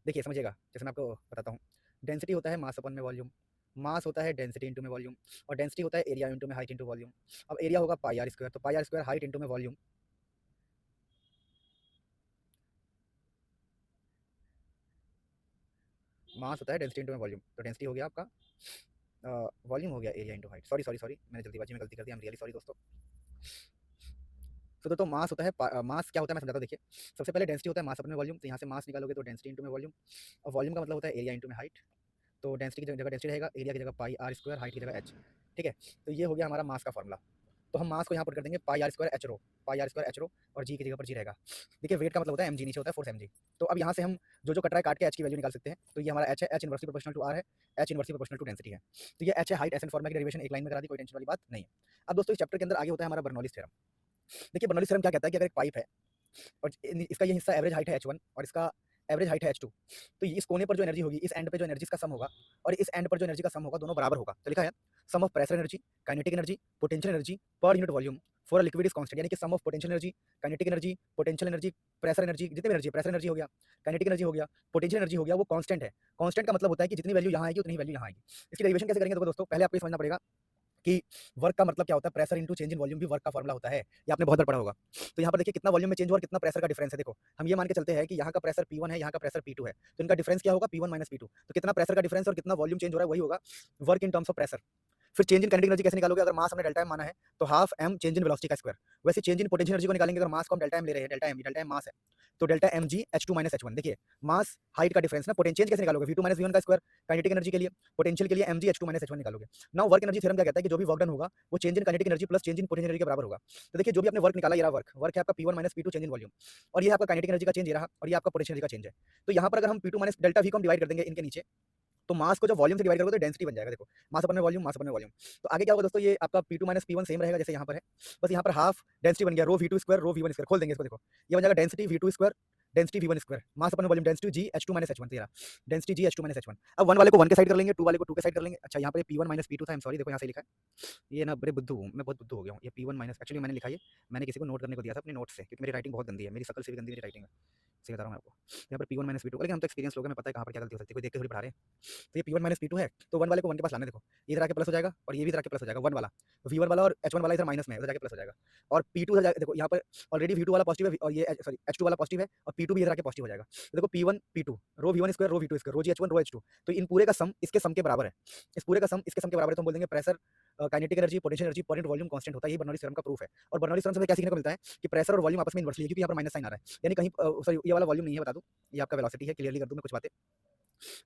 देखिए समझिएगा, जैसे मैं आपको बताता हूँ, डेंसिटी होता है मास अपन में वॉल्यूम, मास होता है डेंसिटी इंटू में वॉल्यूम, और डेंसिटी होता है एरिया इंटू में हाइट इंटू वॉल्यूम। अब एरिया होगा पाई आर स्क्वायर, तो पाई आर स्क्वायर हाइट इंटू में वॉल्यूम, मास होता है डेंसिटी इंटू में वॉल्यूम, तो डेंसिटी हो गया आपका, वॉल्यूम हो गया area into height, sorry sorry sorry मैंने जल्दीबाजी में गलती कर दी, आई एम रियली सॉरी दोस्तों। तो मास होता है, मास क्या होता है मैं समझाता हूँ, देखिए सबसे पहले डेंसिटी होता है मास अपने वॉल्यूम, तो यहाँ से मास निकालोगे तो डेंसिटी इंटू में वॉल्यूम, और वॉल्यूम का मतलब होता है एरिया इंटू में हाइट, तो डेंसिटी की जगह डेंसिटी रहेगा, एरिया की जगह पाई आर स्क्वायर, हाइट की जगह एच। ठीक है, तो ये हो गया हमारा मास का फॉर्मूला। तो हम मास को यहाँ पर कर देंगे pi R square H rho, pi R square H rho, और जी की जगह पर जी रहेगा। देखिए वेट का मतलब होता है एम जी, नीचे होता है फोर्स एम जी। तो अब यहाँ से हम जो कट रहा है काट के एच की वैल्यू निकाल सकते हैं, तो ये हमारा एच है, H inversely proportional to R है, H inversely proportional to density है, तो ये एच है, हाइट एस फॉर्मूला की डेरिवेशन एक लाइन में करा दी, कोई टेंशन वाली बात नहीं है। अब दोस्तों इस चैप्टर के अंदर आगे होता है हमारा बर्नौलीज थ्योरम। देखिए बर्नौलीज थ्योरम क्या कहता है कि अगर एक पाइप है और इसका ये हिस्सा एवरेज हाइट है h1 और इसका एवरेज हाइट है h2, तो इस कोने पर जो एनर्जी होगी, इस एंड पे जो एनर्जी का सम होगा और इस एंड पर जो एनर्जी का सम होगा, दोनों बराबर होगा। तो लिखा है sum of pressure energy, kinetic energy, potential energy per unit volume for a liquid is constant, यानी कि sum of potential energy, kinetic energy, potential energy, pressure energy, जितनी भी एनर्जी, प्रेशर एनर्जी हो गया, काइनेटिक एनर्जी हो गया, potential energy हो गया, वो कांस्टेंट है। कांस्टेंट का मतलब होता है कि जितनी वैल्यू यहाँ आएगी उतनी वैल्यू यहाँ आएगी। इसकी डेरिवेशन कैसे करेंगे, देखो दोस्तों पहले आपको ये समझना पड़ेगा कि वर्क का मतलब क्या होता है, pressure into change in volume भी वर्क का फॉर्मूला होता है, ये आपने बहुत बार पढ़ा होगा। तो यहाँ पर देखिए कितना वॉल्यूम में चेंज हुआ और कितना प्रेशर का डिफरेंस है। देखो हम ये मान के चलते हैं कि यहाँ का प्रेशर P1 है, यहाँ का प्रेशर P2 है, तो इनका डिफरेंस क्या होगा, P1 माइनस P2, तो कितना प्रेशर का डिफरेंस और कितना वॉल्यूम चेंज हो रहा है वही होगा work in terms of pressure. फिर चेंज इन काइनेटिक एनर्जी कैसे निकालोगे, अगर मास हमने डेल्टा एम माना है तो half M change in velocity का स्क्वायर, वैसे चेंज इन पोटेंशियल एनर्जी को निकालेंगे, अगर मास को हम डेल्टा एम ले रहे हैं, डेल्टा एम मास है, तो delta M G H two minus H one. देखिए मास हाइट का डिफरेंस ना, पोटेंशियल कैसे निकालोगे, V2 माइनस V1 का स्क्वायर, काइनेटिक एनर्जी के लिए, पोटेंशियल के लिए M G H two minus H one निकालोगे। नाउ वर्क एनर्जी थ्योरम क्या कहता है कि जो भी वर्क डन होगा वो change in kinetic energy plus change in potential energy के बराबर होगा। तो देखिए जो भी आपने वर्क निकाला, ये रहा वर्क है आपका P1 minus P2 change in volume, और ये आपका काइनेटिक एनर्जी का चेंज ये रहा, और ये आपका पोटेंशियल एनर्जी का चेंज है। तो यहाँ पर अगर हम P2 माइनस डेल्टा V को हम डिवाइड कर देंगे इनके नीचे, तो मास को जब वॉल्यूम से डिवाइड करोगे तो डेंसिटी बन जाएगा। देखो मास अपन में वॉल्यूम, मास अपन में वॉल्यूम, तो आगे क्या होगा दोस्तों, ये आपका P2 माइनस P1 सेम रहेगा जैसे यहाँ पर है, बस यहाँ पर हाफ डेंसिटी बन गया, रो V2 square rho V1 square, खोल देंगे इसको, देखो ये बन जाएगा density V2 square density V1 square, mass अपन volume density G H2 minus H1, तेरा density G H2 minus H1। अब 1 वाले को 1 के साइड कर लेंगे, 2 वाले को 2 के साइड कर लेंगे। अच्छा यहाँ पर P1 माइनस P2 था, आई एम सॉरी, देखो यहाँ से लिखा है, ये ना बड़े बुद्धू हूँ मैं, बहुत बुद्धू हो गया हूँ। ये P1 माइनस, एक्चुअली मैंने लिखा, ये मैंने किसी को नोट करने को दिया था अपने नोट से, क्योंकि मेरी राइटिंग बहुत गंदी है, मेरी शकल से भी गंदी मेरी राइटिंग है, सही बता रहा हूँ मैं आपको। यहाँ पर P1 माइनस P2, लेकिन हम तो एक्सपीरियंस लोग हैं, मैं पता है कहाँ पर क्या गलती हो सकती है, कोई देख के थोड़ी पढ़ा रहे हैं। तो ये P1 माइनस P2 है, तो 1 वाले को 1 के पास लाने, देखो ये इधर आके प्लस हो जाएगा और ये भी इधर आके प्लस हो जाएगा, 1 वाला V1 वाला और H1 वाला इधर माइनस में, उधर जाके प्लस हो जाएगा, और P2 उधर देखो यहाँ पर ऑलरेडी V2 वाला पॉजिटिव है और ये सॉरी H2 वाला पॉजिटिव है, और P2 भी इधर आके पॉजिटिव हो जाएगा। तो देखो P1 P2 रो V1 square rho V2 square rho G H1 रो H2, तो इन पूरे का सम इसके सम के बराबर है, इस पूरे का सम इसके सम के बराबर है, तो हम बोल देंगे pressure, kinetic energy, potential energy per unit volume constant होता है। ये बर्नौलीज थ्योरम का प्रूफ है, और बर्नौलीज थ्योरम से क्या सीखने को मिलता है कि प्रेशर और वॉल्यूम आपस में इनवर्सली है, क्योंकि यहाँ पर माइनस साइन आ रहा है, यानी कहीं सॉरी ये वाला वॉल्यूम नहीं है, बता दूं ये आपका वेलोसिटी है, क्लियरली कर दूं मैं कुछ बातें।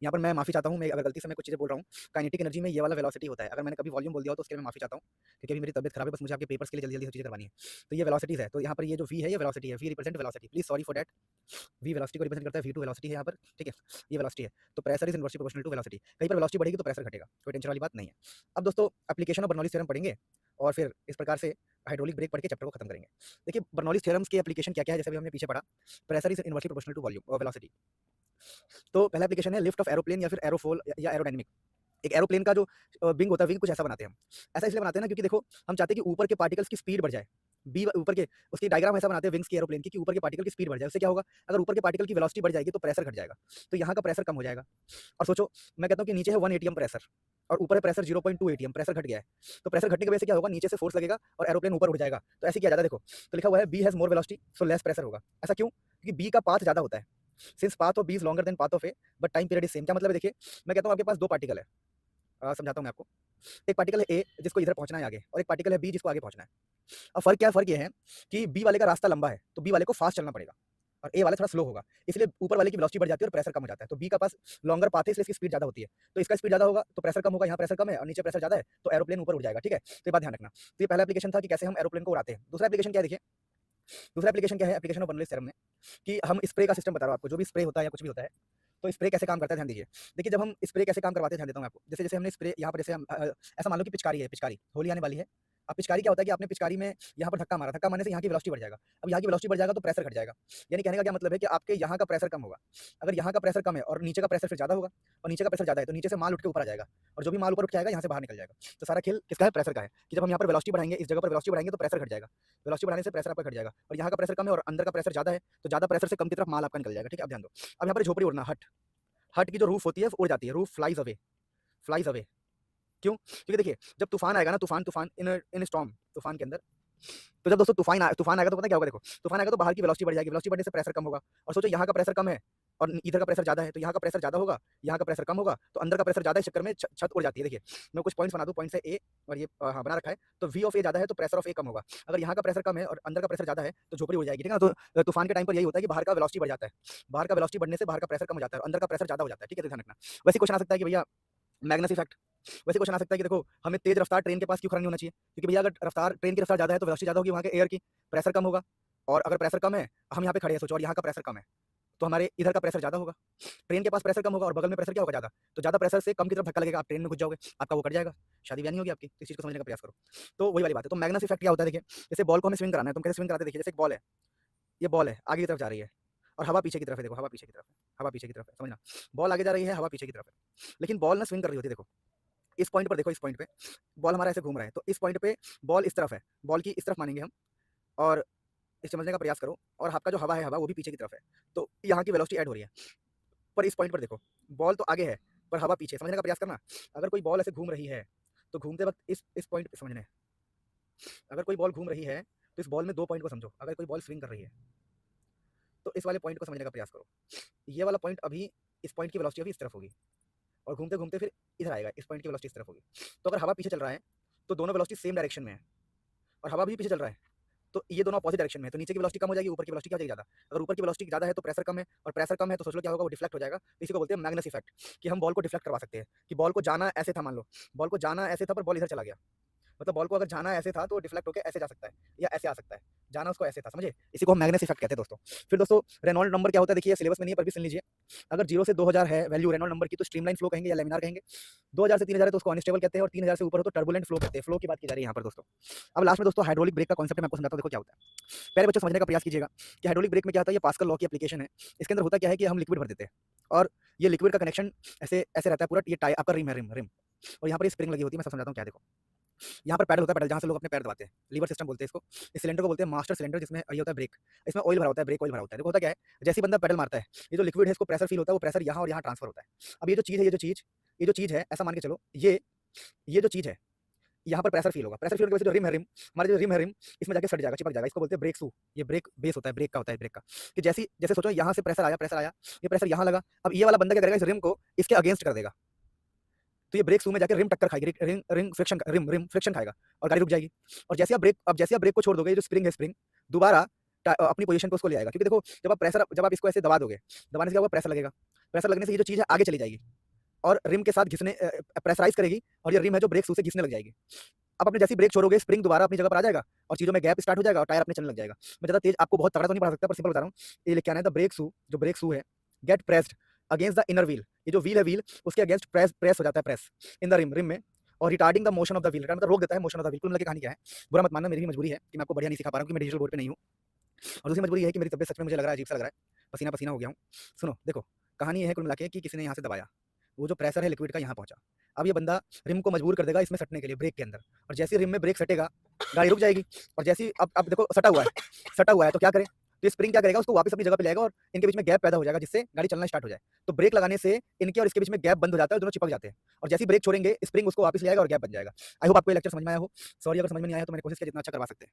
यहाँ पर मैं माफी चाहता हूँ, मैं अगर गलती से मैं कुछ चीज़ें बोल रहा हूँ। काइनेटिक एनर्जी में ये वाला वेलोसिटी होता है। अगर मैंने कभी वॉल्यूम बोल दिया हो तो उसके लिए मैं माफी चाहता हूँ, क्योंकि अभी मेरी तबियत खराब है, बस मुझे आपके पेपर्स के लिए जल्दी-जल्दी सब चीज़ें करवानी है। तो ये वेलोसिटीज़ है, तो यहाँ पर ये जो वी है ये वेलोसिटी है, V represent velocity, please sorry for that. V velocity को रिप्रेजेंट करता है, V2 वेलोसिटी है यहाँ पर, ठीक है? ये वेलोसिटी है, तो pressure is inversely proportional to velocity. कहीं पर वेलोसिटी बढ़ेगी तो प्रेशर घटेगा, कोई टेंशन वाली बात नहीं है। अब दोस्तों एप्लीकेशन ऑफ बर्नौलीज़ थ्योरम पढ़ेंगे और फिर इस प्रकार से हाइड्रोलिक ब्रेक पढ़ के चैप्टर को खत्म करेंगे। देखिए बर्नौलीज़ थ्योरम्स की एप्लीकेशन क्या-क्या है, जैसे अभी हमने पीछे पढ़ा, pressure is inversely proportional to volume velocity. तो पहला एप्लीकेशन है लिफ्ट ऑफ एरोप्लेन या फिर एरोफॉल या एरोडायनामिक। एक एरोप्लेन का जो विंग होता है, विंग कुछ ऐसा बनाते हैं हम। ऐसा इसलिए बनाते हैं ना क्योंकि देखो हम चाहते हैं कि ऊपर के पार्टिकल्स की स्पीड बढ़ जाए। बी ऊपर के उसकी डायग्राम ऐसा बनाते हैं विंग्स की एरोप्लेन की कि ऊपर के पार्टिकल की स्पीड बढ़ जाए। उससे क्या होगा, अगर ऊपर के पार्टिकल की वेलोसिटी बढ़ जाएगी तो प्रेशर घट जाएगा। तो यहाँ का प्रेशर कम हो जाएगा। और सोचो मैं कहता हूँ कि नीचे है 1 एटीएम प्रेशर और ऊपर है प्रेशर 0.2 एटीएम, प्रेशर घट गया है। तो प्रेशर घटने की वजह से क्या होगा, नीचे से फोर्स लगेगा और एरोप्लेन ऊपर उड़ जाएगा। तो ऐसे किया जाता है देखो, तो लिखा हुआ है B has more velocity so less pressure होगा। ऐसा क्यों? क्योंकि बी का पाथ ज़्यादा होता है। Since path of B is longer than path of A but time period is same. क्या मतलब है, देखिए मैं कहता हूँ आपके पास 2 पार्टिकल है, समझाता हूँ मैं आपको। एक पार्टिकल है ए जिसको इधर पहुंचना है आगे, और एक पार्टिकल है बी जिसको आगे पहुंचना है। अब फर्क क्या है, फर्क ये है कि बी वाले का रास्ता लंबा है तो बी वाले को फास्ट चलना पड़ेगा और ए वाला थोड़ा स्लो होगा, इसलिए ऊपर वाले की वेलोसिटी बढ़ जाती है और प्रेशर कम हो जाता है। तो बी का पास लॉन्गर पाथ है इसलिए इसकी स्पीड ज्यादा होती है, तो इसका स्पीड ज्यादा होगा तो प्रेशर कम होगा, यहाँ प्रेशर कम है और नीचे प्रेशर ज्यादा है तो एरोप्लेन ऊपर उड़ जाएगा। ठीक है, तो ये बात ध्यान रखना। तो ये पहला एप्लीकेशन था कि कैसे हम एरोप्लेन को उड़ाते हैं। दूसरा एप्लीकेशन क्या है, देखिए दूसरा एप्लीकेशन क्या है, एप्लीकेशन ऑफ बर्नौलीज़ थ्योरम में, कि हम स्प्रे का सिस्टम बता रहा हूँ आपको, जो भी स्प्रे होता है या कुछ भी होता है तो स्प्रे कैसे काम करता है ध्यान दीजिए। देखिए जब हम स्प्रे कैसे काम करवाते हैं ध्यान देता हूँ मैं आपको। जैसे जैसे हमने स्प्रे यहाँ पर जैसे हम ऐसा मान लो कि पिचकारी है, पिचकारी होली आने वाली है। अब पिचकारी क्या होता है कि आपने पिचकारी में यहाँ पर धक्का मारा, धक्का मारने से यहाँ की वेलोसिटी बढ़ जाएगा। अब यहाँ की वेलोसिटी बढ़ जाएगा तो प्रेशर घट जाएगा। यानी कहने का क्या मतलब है कि आपके यहाँ का प्रेशर कम होगा। अगर यहाँ का प्रेशर कम है और नीचे का प्रेशर फिर ज़्यादा होगा, और नीचे का प्रेशर ज़्यादा है तो नीचे से माल उठ के ऊपर आ जाएगा, और जो भी माल ऊपर उठ के आएगा यहाँ से बाहर निकल जाएगा। तो सारा खेल किसका है, प्रेशर का है। कि जब हम यहाँ पर वेलोसिटी बढ़ाएंगे, इस जगह पर वेलोसिटी बढ़ाएंगे तो प्रेशर घट जाएगा, वेलोसिटी बढ़ाने से प्रेशर आपका घट जाएगा, और यहाँ का प्रेशर कम है और अंदर का प्रेशर ज़्यादा है तो ज़्यादा प्रेशर से कम की तरफ माल आपका निकल जाएगा। ठीक है, अब ध्यान दो। अब यहाँ पर झोपड़ी उड़ना, हट हट की जो रूफ होती है वो उड़ जाती है, roof flies away, flies away. क्यों? क्योंकि देखिए जब तूफान आएगा ना, तूफान तूफान इन स्टॉर्म, तूफान के अंदर, तो जब दोस्तों तूफान आएगा तो पता क्या होगा, देखो तूफान आएगा तो बाहर की वेलोसिटी बढ़ जाएगी, वेलोसिटी बढ़ने से प्रेशर कम होगा। और सोचो यहाँ का प्रेशर कम है और इधर का प्रेशर ज़्यादा है, तो यहाँ का प्रेशर ज़्यादा होगा, यहाँ का प्रेशर कम होगा, तो अंदर का प्रेशर ज़्यादा है, इस चक्कर में छत उड़ जाती है। देखिए मैं कुछ पॉइंट्स बना दूँ, पॉइंट्स है ए और ये हाँ बना रखा है, तो वी ऑफ ए ज़्यादा है तो प्रेशर ऑफ ए कम होगा। अगर यहाँ का प्रेशर कम है और अंदर का प्रेशर ज़्यादा है तो झोपड़ी उड़ जाएगी। ठीक है ना, तो तूफान के टाइम पर यही होता है कि बाहर का वेलोसिटी बढ़ जाता है, बाहर का वेलोसिटी बढ़ने से बाहर का प्रेशर कम हो जाता है और अंदर का प्रेशर ज़्यादा हो जाता है। ठीक है, तो ध्यान रखना। वैसे क्वेश्चन आ सकता है कि भैया मैग्नस इफेक्ट, वैसे क्वेश्चन आ सकता है कि देखो हमें तेज रफ्तार ट्रेन के पास क्यों खड़ा नहीं होना चाहिए, क्योंकि भैया अगर रफ्तार ट्रेन की रफ्तार ज़्यादा है तो वेलोसिटी ज़्यादा होगी वहाँ के एयर की, प्रेशर कम होगा। और अगर प्रेशर कम है, हम यहाँ पे खड़े हैं सोचो, और यहाँ का प्रेशर कम है तो हमारे इधर का प्रेशर ज़्यादा होगा। ट्रेन के पास प्रेशर कम होगा और बगल में प्रेशर क्या होगा, ज़्यादा, तो ज़्यादा प्रेशर से कम की तरफ धक्का लगेगा, आप ट्रेन में घुस जाओगे, आपका वो कट जाएगा, शादी ब्याह नहीं होगी आपकी। इस चीज़ को समझने का प्रयास करो। तो वही वाली बात है। तो मैग्नस इफेक्ट क्या होता है, देखिए जैसे बॉल को हमें स्विंग कराना है, तुम कैसे स्विंग कराते हैं, देखिए जैसे एक बॉल है, ये बॉल है आगे की तरफ जा रही है और हवा पीछे की तरफ है, देखो हवा पीछे की तरफ है, हवा पीछे की तरफ है, समझना। बॉल आगे जा रही है, हवा पीछे की तरफ है, लेकिन बॉल ना स्विंग कर रही होती है। देखो इस पॉइंट पर, देखो इस पॉइंट पे बॉल हमारा ऐसे घूम रहा है, तो इस पॉइंट पे बॉल इस तरफ है, बॉल की इस तरफ मानेंगे हम, और इस समझने का प्रयास करो। और आपका जो हवा है, हवा वो भी पीछे की तरफ है, तो यहाँ की वेलोसिटी ऐड हो रही है। पर इस पॉइंट पर देखो बॉल तो आगे है पर हवा पीछे, समझने का प्रयास करना। अगर कोई बॉल ऐसे घूम रही है तो घूमते वक्त इस पॉइंट पे समझना है, अगर कोई बॉल घूम रही है तो इस बॉल में 2 पॉइंट को समझो। अगर कोई बॉल स्विंग कर रही है तो इस वाले पॉइंट को समझने का प्रयास करो। ये वाला पॉइंट अभी, इस पॉइंट की वेलोसिटी अभी इस तरफ होगी और घूमते घूमते फिर इधर आएगा, इस पॉइंट की वेलोसिटी इस तरफ होगी। तो अगर हवा पीछे चल रहा है तो दोनों वेलोसिटी सेम डायरेक्शन में है, और हवा भी पीछे चल रहा है तो ये दोनों अपोजिट डायरेक्शन में है, तो नीचे की वेलोसिटी कम हो जाएगी, ऊपर की वेलोसिटी क्या हो जाएगी, ज़्यादा। अगर ऊपर की वेलोसिटी ज़्यादा है तो प्रेशर कम है, और प्रेशर कम है तो सोच लो क्या होगा, वो डिफ्लेक्ट हो जाएगा। तो इसी को बोलते हैं मैग्नस इफेक्ट, कि हम बॉल को डिफ्लेक्ट करवा सकते हैं। कि बॉल को जाना ऐसे था, मान लो बॉल को जाना ऐसे था पर बॉल इधर चला गया, मतलब बॉल को अगर जाना ऐसे था तो डिफ्लेक्ट होकर ऐसे जा सकता है या ऐसे आ सकता है, जाना उसको ऐसे था, समझे। इसी को हम मैग्नस इफेक्ट कहते हैं दोस्तों। फिर दोस्तों रेनॉल्ड नंबर क्या होता है, देखिए सिलेबस में नहीं है पर भी सुन लीजिए। अगर 0 से 2000 है वैल्यू रेनॉल्ड नंबर की तो स्ट्रीमलाइन फ्लो कहेंगे या लैमिनार कहेंगे। 2000 से 3000 है तो उसको अनस्टेबल कहते हैं, और 3000 से ऊपर हो तो टर्बुलेंट फ्लो कहते हैं। फ्लो की बात की जा रही है यहाँ पर दोस्तों। अब लास्ट में दोस्तों हाइड्रोलिक ब्रेक का कॉन्सेप्ट मैं आपको समझाता हूँ, देखो क्या होता है। पहले बच्चों समझने का प्रयास कीजिएगा कि हाइड्रोलिक ब्रेक में क्या होता है। ये पास्कल लॉ की एप्लीकेशन है। इसके अंदर होता क्या है कि हम लिक्विड भर देते हैं, और ये लिक्विड का कनेक्शन ऐसे ऐसे रहता है पूरा। ये टाई आपका रिम है, रिम, और यहाँ पर स्प्रिंग लगी होती है। मैं सब समझाता हूँ क्या, देखो यहाँ पर पैडल होता है, पैडल जहाँ से लोग अपने पैर दबाते हैं, लीवर सिस्टम बोलते हैं इसको। इस सिलेंडर को बोलते हैं मास्टर सिलेंडर, जिसमें ये होता है ब्रेक, इसमें ऑयल भरा होता है, ब्रेक ऑयल भरा होता है। देखो होता क्या है, जैसे ही बंदा पैडल मारता है, ये जो लिक्विड है इसको प्रेशर फील होता है, वो प्रेशर यहाँ और यहाँ ट्रांसफर होता है। अब ये जो चीज़ है, ये जो चीज़ है, ऐसा मान के चलो, ये जो चीज़ है, यहाँ पर प्रेशर फील होगा। प्रेशर फील होने की वजह से जो रिम है, रिम हमारा जो रिम है, रिम इसमें जाके सट जाएगा, चिपक जाएगा। इसको बोलते हैं ब्रेक शू। ये ब्रेक बेस होता है, ब्रेक का होता है, ब्रेक का। कि जैसे सोचो यहाँ से प्रेशर आया, ये प्रेशर यहाँ लगा। अब ये वाला बंदा क्या करेगा, इस रिम को इसके अगेंस्ट कर देगा, तो ये ब्रेक शू में जाकर रिम टक्कर खाएगी, रिम फ्रिक्शन खाएगा और गाड़ी रुक जाएगी। और जैसे आप ब्रेक को छोड़ दोगे, जो स्प्रिंग है, स्प्रिंग दोबारा अपनी पोजीशन पे उसको ले आएगा। क्योंकि देखो जब आप इसको ऐसे दबा दोगे, दबाने से क्या होगा, प्रेशर लगेगा। प्रेशर लगने से ये जो चीज़ है आगे चली जाएगी और रिम के साथ घिसने प्रेशराइज़ करेगी और ये रिम है जो ब्रेक शू से घिसने लग जाएगी। अब अपने जैसे ही ब्रेक छोड़ोगे स्प्रिंग दोबारा अपनी जगह पर आ जाएगा और चीज़ों में गैप स्टार्ट हो जाएगा और टायर अपने चलने लग जाएगा। मैं ज़्यादा तेज़ आपको बहुत तगड़ा तो नहीं पढ़ा सकता पर सिंपल बता रहा हूँ। ये लिख के आना है द ब्रेक शू, जो ब्रेक शू है get pressed against the inner wheel. ये जो व्हील है व्हील उसके अगेंस्ट प्रेस हो जाता है, प्रेस इन द रिम में और retarding the motion of the wheel. मतलब रोक देता है मोशन ऑफ द व्हील। कुल मिला के कहानी क्या है, बुरा मत मानना, मेरी भी मजबूरी है कि मैं आपको बढ़िया नहीं सिखा पा रहा हूँ क्योंकि मैं डिजिटल बोर्ड पे नहीं हूँ। और दूसरी मजबूरी ये है कि मेरी तबीयत सच में मुझे लग रहा है अजीब-सा लग रहा है, पसीना-पसीना हो गया हूँ। सुनो देखो, कहानी ये है कुल मिला के कि किसी ने यहाँ से दबाया, वो जो प्रेशर है लिक्विड का यहाँ पहुँचा। अब ये बंदा रिम को मजबूर कर देगा इसमें सटने के लिए ब्रेक के अंदर और जैसे ही रिम में ब्रेक सटेगा, गाड़ी रुक जाएगी और जैसे ही अब देखो सटा हुआ है तो क्या करे? तो ये स्प्रिंग क्या करेगा उसको वापस अपनी जगह पे ले आएगा और इनके बीच में गैप पैदा हो जाएगा जिससे गाड़ी चलना स्टार्ट हो जाए। तो ब्रेक लगाने से इनके और इसके बीच में गैप बंद हो जाता है और दोनों चिपक जाते हैं और जैसे ही ब्रेक छोड़ेंगे स्प्रिंग उसको वापस ले आएगा और गैप बन जाएगा। आई होप आपको ये लेक्चर समझ में आया हो। सॉरी अगर समझ में नहीं आया तो मैंने कोशिश किया जितना अच्छा करवा सकते हैं।